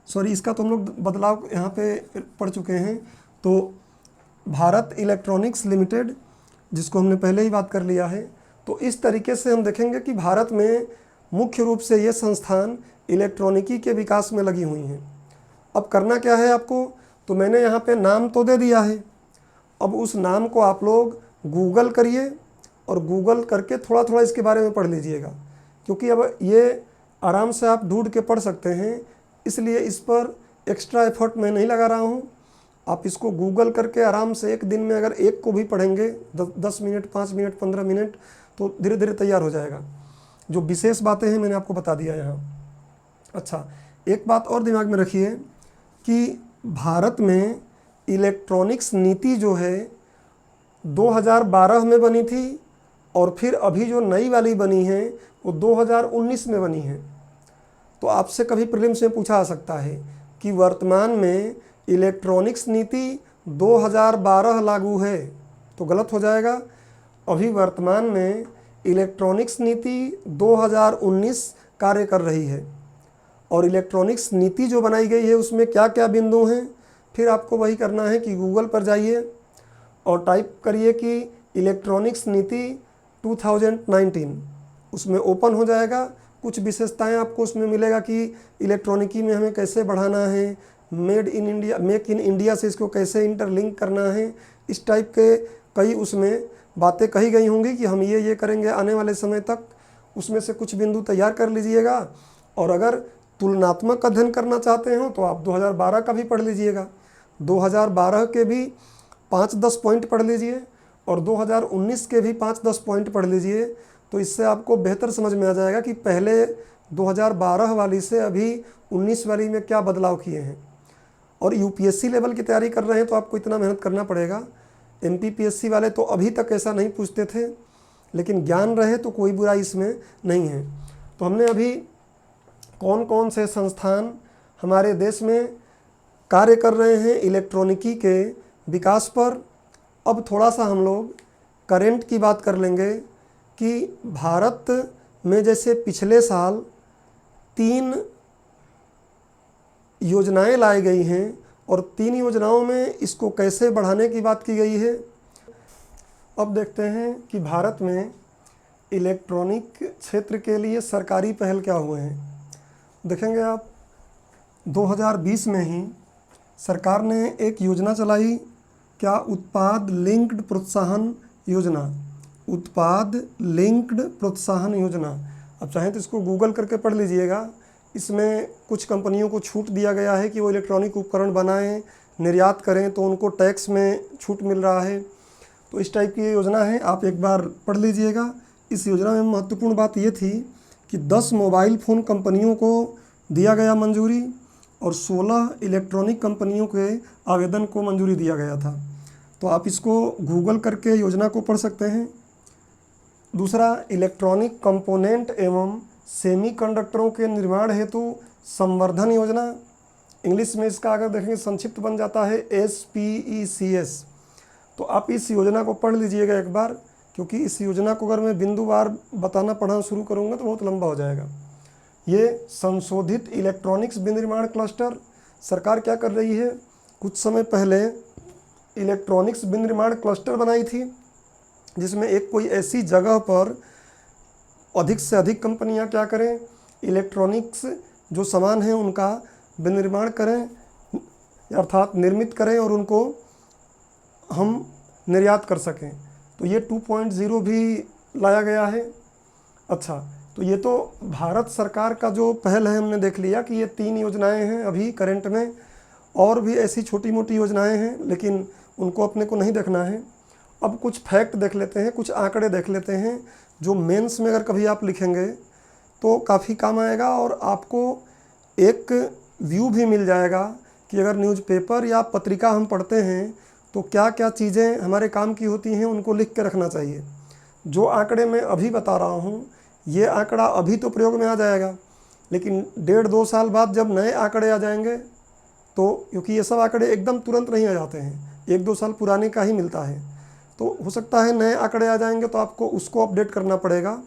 सॉरी इसका तो हम लोग बदलाव यहाँ पे पढ़ चुके हैं। तो भारत इलेक्ट्रॉनिक्स लिमिटेड, जिसको हमने पहले ही बात कर लिया है। तो इस तरीके से हम देखेंगे कि भारत में मुख्य रूप से ये संस्थान इलेक्ट्रॉनिकी के विकास में लगी हुई हैं। अब करना क्या है आपको, तो मैंने यहाँ पे नाम तो दे दिया है। अब उस नाम को आप लोग गूगल करिए और गूगल करके थोड़ा थोड़ा इसके बारे में पढ़ लीजिएगा, क्योंकि अब ये आराम से आप ढूंढ के पढ़ सकते हैं, इसलिए इस पर एक्स्ट्रा एफर्ट मैं नहीं लगा रहा हूँ। आप इसको गूगल करके आराम से एक दिन में अगर एक को भी पढ़ेंगे 10 मिनट, 5 मिनट, 15 मिनट, तो धीरे धीरे तैयार हो जाएगा। जो विशेष बातें हैं मैंने आपको बता दिया यहाँ। अच्छा, एक बात और दिमाग में रखिए कि भारत में इलेक्ट्रॉनिक्स नीति जो है 2012 में बनी थी और फिर अभी जो नई वाली बनी है वो 2019 में बनी है। तो आपसे कभी प्रीलिम्स में पूछा आ सकता है कि वर्तमान में इलेक्ट्रॉनिक्स नीति 2012 लागू है, तो गलत हो जाएगा। अभी वर्तमान में इलेक्ट्रॉनिक्स नीति 2019 कार्य कर रही है और इलेक्ट्रॉनिक्स नीति जो बनाई गई है उसमें क्या क्या बिंदु हैं, फिर आपको वही करना है कि गूगल पर जाइए और टाइप करिए कि इलेक्ट्रॉनिक्स नीति 2019, उसमें ओपन हो जाएगा। कुछ विशेषताएं आपको उसमें मिलेगा कि इलेक्ट्रॉनिकी में हमें कैसे बढ़ाना है, मेक इन इंडिया से इसको कैसे इंटरलिंक करना है, इस टाइप के कई उसमें बातें कही गई होंगी कि हम ये करेंगे आने वाले समय तक। उसमें से कुछ बिंदु तैयार कर लीजिएगा और अगर तुलनात्मक अध्ययन करना चाहते हो तो आप 2012 का भी पढ़ लीजिएगा। 2012 के भी 5-10 पॉइंट पढ़ लीजिए और 2019 के भी 5-10 पॉइंट पढ़ लीजिए, तो इससे आपको बेहतर समझ में आ जाएगा कि पहले 2012 वाली से अभी 19 वाली में क्या बदलाव किए हैं। और यूपीएससी लेवल की तैयारी कर रहे हैं तो आपको इतना मेहनत करना पड़ेगा। एमपीपीएससी वाले तो अभी तक ऐसा नहीं पूछते थे, लेकिन ज्ञान रहे तो कोई बुराई इसमें नहीं है। तो हमने अभी कौन कौन से संस्थान हमारे देश में कार्य कर रहे हैं इलेक्ट्रॉनिकी के विकास पर, अब थोड़ा सा हम लोग करेंट की बात कर लेंगे कि भारत में जैसे पिछले साल 3 योजनाएं लाई गई हैं और 3 योजनाओं में इसको कैसे बढ़ाने की बात की गई है। अब देखते हैं कि भारत में इलेक्ट्रॉनिक क्षेत्र के लिए सरकारी पहल क्या हुए हैं। देखेंगे आप 2020 में ही सरकार ने एक योजना चलाई, क्या, उत्पाद लिंक्ड प्रोत्साहन योजना। उत्पाद लिंक्ड प्रोत्साहन योजना, अब चाहें तो इसको गूगल करके पढ़ लीजिएगा। इसमें कुछ कंपनियों को छूट दिया गया है कि वो इलेक्ट्रॉनिक उपकरण बनाएं, निर्यात करें तो उनको टैक्स में छूट मिल रहा है। तो इस टाइप की योजना है, आप एक बार पढ़ लीजिएगा। इस योजना में महत्वपूर्ण बात ये थी कि 10 मोबाइल फ़ोन कंपनियों को दिया गया मंजूरी और 16 इलेक्ट्रॉनिक कंपनियों के आवेदन को मंजूरी दिया गया था। तो आप इसको गूगल करके योजना को पढ़ सकते हैं। दूसरा, इलेक्ट्रॉनिक कंपोनेंट एवं सेमीकंडक्टरों के निर्माण हेतु संवर्धन योजना। इंग्लिश में इसका अगर देखेंगे संक्षिप्त बन जाता है SPECS। तो आप इस योजना को पढ़ लीजिएगा एक बार, क्योंकि इस योजना को अगर मैं बिंदुवार बताना पढ़ना शुरू करूँगा तो बहुत लंबा हो जाएगा। ये संशोधित इलेक्ट्रॉनिक्स विनिर्माण क्लस्टर, सरकार क्या कर रही है, कुछ समय पहले इलेक्ट्रॉनिक्स विनिर्माण क्लस्टर बनाई थी जिसमें एक कोई ऐसी जगह पर अधिक से अधिक कंपनियां क्या करें, इलेक्ट्रॉनिक्स जो सामान हैं उनका विनिर्माण करें, अर्थात निर्मित करें और उनको हम निर्यात कर सकें। तो ये 2.0 भी लाया गया है। अच्छा, तो ये तो भारत सरकार का जो पहल है, हमने देख लिया कि ये 3 योजनाएं हैं अभी करंट में, और भी ऐसी छोटी मोटी योजनाएं हैं लेकिन उनको अपने को नहीं देखना है। अब कुछ फैक्ट देख लेते हैं, कुछ आंकड़े देख लेते हैं जो मेंस में अगर कभी आप लिखेंगे तो काफ़ी काम आएगा और आपको एक व्यू भी मिल जाएगा कि अगर न्यूज़पेपर या पत्रिका हम पढ़ते हैं तो क्या क्या चीज़ें हमारे काम की होती हैं, उनको लिख के रखना चाहिए। जो आंकड़े मैं अभी बता रहा हूँ, ये आंकड़ा अभी तो प्रयोग में आ जाएगा, लेकिन 1.5-2 साल बाद जब नए आंकड़े आ जाएंगे तो, क्योंकि ये सब आंकड़े एकदम तुरंत नहीं आ जाते हैं, 1-2 साल पुराने का ही मिलता है, तो हो सकता है नए आंकड़े आ जाएंगे तो आपको उसको अपडेट करना पड़ेगा।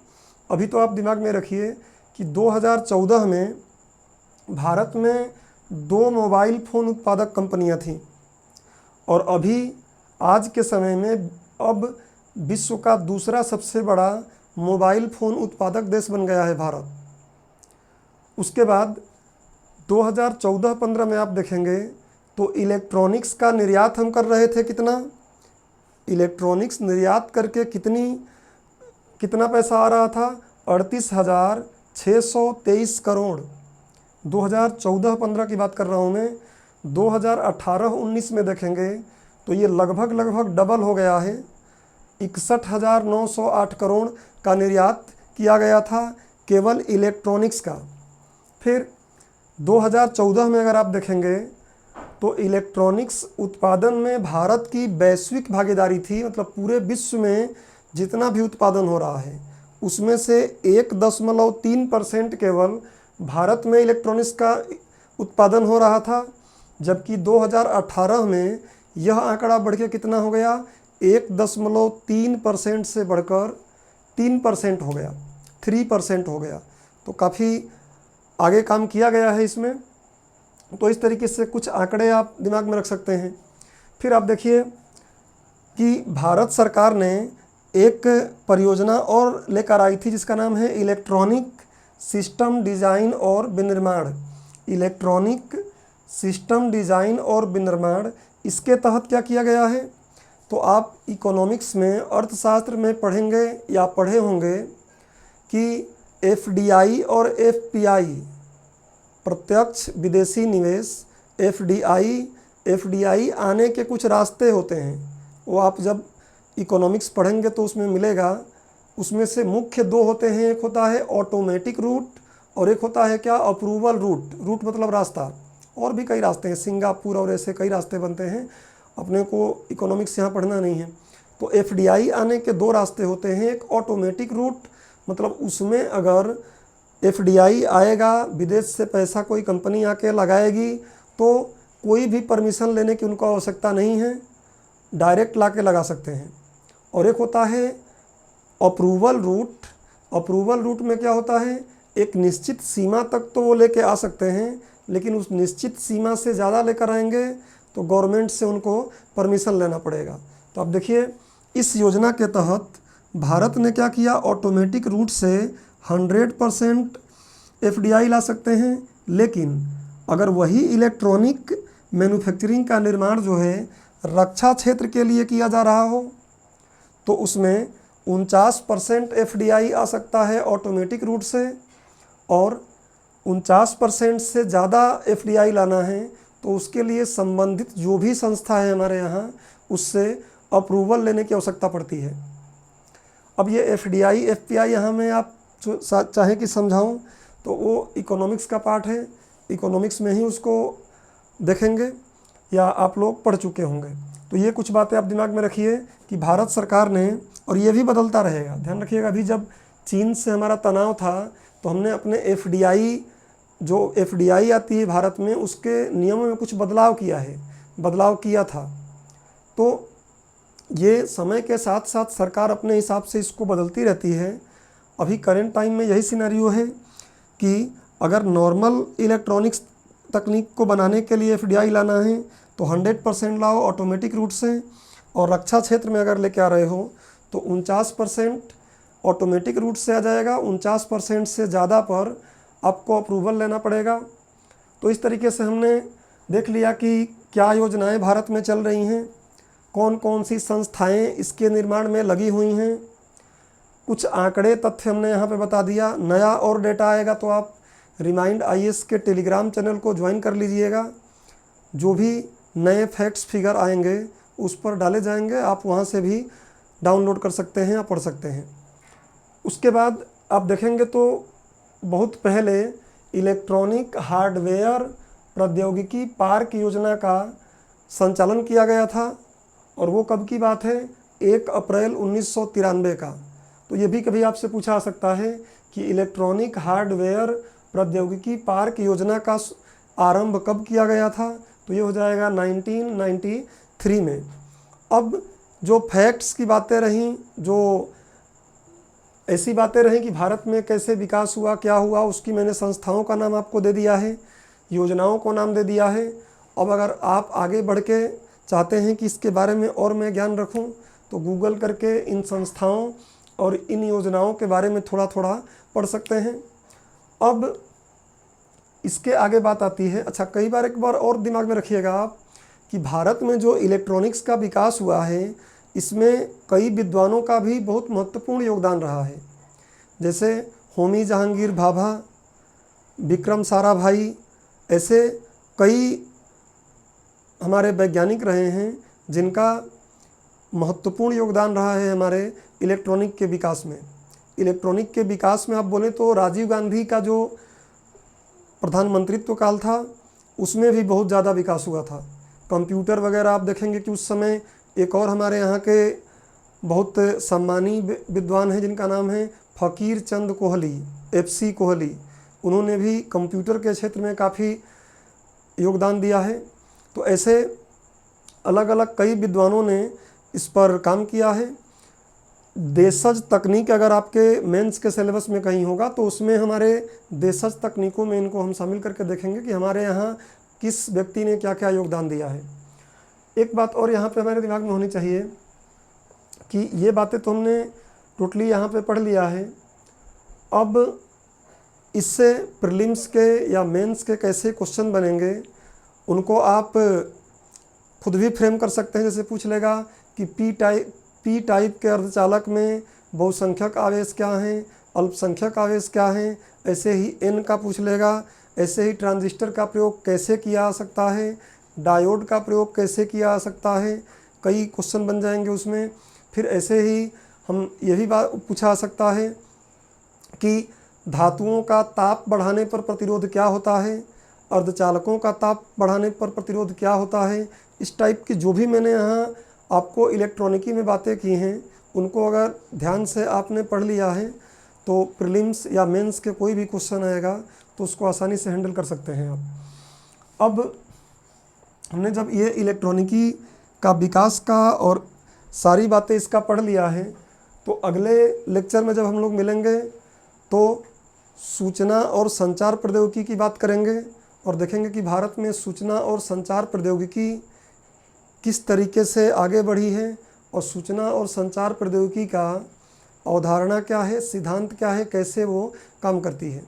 अभी तो आप दिमाग में रखिए कि 2014 में भारत में 2 मोबाइल फ़ोन उत्पादक कंपनियां थीं और अभी आज के समय में अब विश्व का दूसरा सबसे बड़ा मोबाइल फ़ोन उत्पादक देश बन गया है भारत। उसके बाद 2014-15 में आप देखेंगे तो इलेक्ट्रॉनिक्स का निर्यात हम कर रहे थे, कितना, इलेक्ट्रॉनिक्स निर्यात करके कितना पैसा आ रहा था, 38,623 करोड़। 2014-15 की बात कर रहा हूँ मैं। 2018-19 में देखेंगे तो ये लगभग डबल हो गया है, 61,908 करोड़ का निर्यात किया गया था केवल इलेक्ट्रॉनिक्स का। फिर 2014 में अगर आप देखेंगे तो इलेक्ट्रॉनिक्स उत्पादन में भारत की वैश्विक भागीदारी थी, मतलब पूरे विश्व में जितना भी उत्पादन हो रहा है उसमें से 1.3% केवल भारत में इलेक्ट्रॉनिक्स का उत्पादन हो रहा था, जबकि 2018 में यह आंकड़ा बढ़ के कितना हो गया, 1.3% से बढ़कर 3% हो गया, 3% हो गया। तो काफ़ी आगे काम किया गया है इसमें। तो इस तरीके से कुछ आंकड़े आप दिमाग में रख सकते हैं। फिर आप देखिए कि भारत सरकार ने एक परियोजना और लेकर आई थी जिसका नाम है इलेक्ट्रॉनिक सिस्टम डिज़ाइन और विनिर्माण। इलेक्ट्रॉनिक सिस्टम डिज़ाइन और विनिर्माण, इसके तहत क्या किया गया है, तो आप इकोनॉमिक्स में अर्थशास्त्र में पढ़ेंगे या पढ़े होंगे कि FDI और FPI, प्रत्यक्ष विदेशी निवेश, FDI आने के कुछ रास्ते होते हैं। वो आप जब इकोनॉमिक्स पढ़ेंगे तो उसमें मिलेगा। उसमें से मुख्य दो होते हैं, एक होता है ऑटोमेटिक रूट और एक होता है क्या, अप्रूवल रूट। रूट मतलब रास्ता, और भी कई रास्ते हैं, सिंगापुर और ऐसे कई रास्ते बनते हैं, अपने को इकोनॉमिक्स यहाँ पढ़ना नहीं है। तो FDI आने के दो रास्ते होते हैं, एक ऑटोमेटिक रूट, मतलब उसमें अगर FDI आएगा, विदेश से पैसा कोई कंपनी आके लगाएगी तो कोई भी परमिशन लेने की उनको आवश्यकता नहीं है, डायरेक्ट ला के लगा सकते हैं। और एक होता है अप्रूवल रूट। अप्रूवल रूट में क्या होता है, एक निश्चित सीमा तक तो वो लेके आ सकते हैं, लेकिन उस निश्चित सीमा से ज़्यादा लेकर आएंगे तो गवर्नमेंट से उनको परमिशन लेना पड़ेगा। तो अब देखिए इस योजना के तहत भारत ने क्या किया, ऑटोमेटिक रूट से 100% FDI ला सकते हैं, लेकिन अगर वही इलेक्ट्रॉनिक मैन्युफैक्चरिंग का निर्माण जो है रक्षा क्षेत्र के लिए किया जा रहा हो तो उसमें 49% FDI आ सकता है ऑटोमेटिक रूट से, और 49% से ज़्यादा FDI लाना है तो उसके लिए संबंधित जो भी संस्था है हमारे यहाँ उससे अप्रूवल लेने की आवश्यकता पड़ती है। अब ये FDI FPI यहाँ मैं आप चाहे कि समझाऊँ तो वो इकोनॉमिक्स का पार्ट है, इकोनॉमिक्स में ही उसको देखेंगे या आप लोग पढ़ चुके होंगे। तो ये कुछ बातें आप दिमाग में रखिए कि भारत सरकार ने, और ये भी बदलता रहेगा, ध्यान रखिएगा। अभी जब चीन से हमारा तनाव था तो हमने अपने FDI, जो FDI आती है भारत में, उसके नियमों में कुछ बदलाव किया था। तो ये समय के साथ साथ सरकार अपने हिसाब से इसको बदलती रहती है। अभी करेंट टाइम में यही सिनेरियो है कि अगर नॉर्मल इलेक्ट्रॉनिक्स तकनीक को बनाने के लिए FDI लाना है तो 100% लाओ ऑटोमेटिक रूट से, और रक्षा क्षेत्र में अगर लेके आ रहे हो तो 49% ऑटोमेटिक रूट से आ जाएगा, 49% से ज़्यादा पर आपको अप्रूवल लेना पड़ेगा। तो इस तरीके से हमने देख लिया कि क्या योजनाएं भारत में चल रही हैं, कौन कौन सी संस्थाएं इसके निर्माण में लगी हुई हैं। कुछ आंकड़े तथ्य हमने यहाँ पे बता दिया। नया और डेटा आएगा तो आप रिमाइंड IAS के टेलीग्राम चैनल को ज्वाइन कर लीजिएगा। जो भी नए फैक्ट्स फिगर आएंगे उस पर डाले जाएंगे, आप वहाँ से भी डाउनलोड कर सकते हैं या पढ़ सकते हैं। उसके बाद आप देखेंगे तो बहुत पहले इलेक्ट्रॉनिक हार्डवेयर प्रौद्योगिकी पार्क योजना का संचालन किया गया था, और वो कब की बात है, 1 अप्रैल 1993 का। तो ये भी कभी आपसे पूछा जा सकता है कि इलेक्ट्रॉनिक हार्डवेयर प्रौद्योगिकी पार्क योजना का आरंभ कब किया गया था, तो ये हो जाएगा 1993 में। अब जो फैक्ट्स की बातें रहीं, जो ऐसी बातें रहीं कि भारत में कैसे विकास हुआ, क्या हुआ, उसकी मैंने संस्थाओं का नाम आपको दे दिया है, योजनाओं को नाम दे दिया है। अब अगर आप आगे बढ़ के चाहते हैं कि इसके बारे में और मैं ज्ञान रखूं तो गूगल करके इन संस्थाओं और इन योजनाओं के बारे में थोड़ा थोड़ा पढ़ सकते हैं। अब इसके आगे बात आती है, अच्छा कई बार एक बार और दिमाग में रखिएगा आप कि भारत में जो इलेक्ट्रॉनिक्स का विकास हुआ है इसमें कई विद्वानों का भी बहुत महत्वपूर्ण योगदान रहा है। जैसे होमी जहांगीर भाभा, विक्रम साराभाई, ऐसे कई हमारे वैज्ञानिक रहे हैं जिनका महत्वपूर्ण योगदान रहा है हमारे इलेक्ट्रॉनिक के विकास में। इलेक्ट्रॉनिक के विकास में आप बोले तो राजीव गांधी का जो प्रधानमंत्रित्व काल था उसमें भी बहुत ज़्यादा विकास हुआ था। कंप्यूटर वगैरह आप देखेंगे कि उस समय एक और हमारे यहाँ के बहुत सम्मानी विद्वान हैं जिनका नाम है फ़कीर चंद कोहली, FC कोहली। उन्होंने भी कंप्यूटर के क्षेत्र में काफ़ी योगदान दिया है। तो ऐसे अलग अलग कई विद्वानों ने इस पर काम किया है। देशज तकनीक अगर आपके मेंस के सिलेबस में कहीं होगा तो उसमें हमारे देशज तकनीकों में इनको हम शामिल करके देखेंगे कि हमारे यहाँ किस व्यक्ति ने क्या क्या योगदान दिया है। एक बात और यहाँ पे हमारे दिमाग में होनी चाहिए कि ये बातें तो हमने टोटली यहाँ पे पढ़ लिया है। अब इससे प्रीलिम्स के या मेंस के कैसे क्वेश्चन बनेंगे उनको आप खुद भी फ्रेम कर सकते हैं। जैसे पूछ लेगा कि पी टाइप के अर्धचालक में बहुसंख्यक आवेश क्या हैं, अल्पसंख्यक आवेश क्या हैं। ऐसे ही N का पूछ लेगा। ऐसे ही ट्रांजिस्टर का प्रयोग कैसे किया जा सकता है, डायोड का प्रयोग कैसे किया जा सकता है, कई क्वेश्चन बन जाएंगे उसमें। फिर ऐसे ही हम ये भी बात पूछा जा सकता है कि धातुओं का ताप बढ़ाने पर प्रतिरोध क्या होता है, अर्धचालकों का ताप बढ़ाने पर प्रतिरोध क्या होता है। इस टाइप की जो भी मैंने यहाँ आपको इलेक्ट्रॉनिकी में बातें की हैं उनको अगर ध्यान से आपने पढ़ लिया है तो प्रीलिम्स या मेंस के कोई भी क्वेश्चन आएगा तो उसको आसानी से हैंडल कर सकते हैं आप। अब हमने जब ये इलेक्ट्रॉनिकी का विकास का और सारी बातें इसका पढ़ लिया है तो अगले लेक्चर में जब हम लोग मिलेंगे तो सूचना और संचार प्रौद्योगिकी की बात करेंगे और देखेंगे कि भारत में सूचना और संचार प्रौद्योगिकी किस तरीके से आगे बढ़ी है और सूचना और संचार प्रौद्योगिकी का अवधारणा क्या है, सिद्धांत क्या है, कैसे वो काम करती है।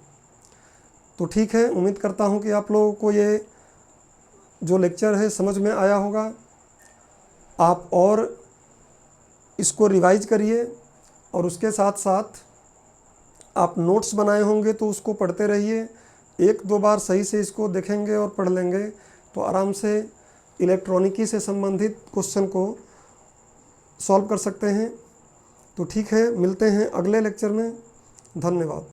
तो ठीक है, उम्मीद करता हूँ कि आप लोगों को ये जो लेक्चर है समझ में आया होगा। आप और इसको रिवाइज करिए और उसके साथ साथ आप नोट्स बनाए होंगे तो उसको पढ़ते रहिए। एक दो बार सही से इसको देखेंगे और पढ़ लेंगे तो आराम से इलेक्ट्रॉनिकी से संबंधित क्वेश्चन को सॉल्व कर सकते हैं। तो ठीक है, मिलते हैं अगले लेक्चर में। धन्यवाद।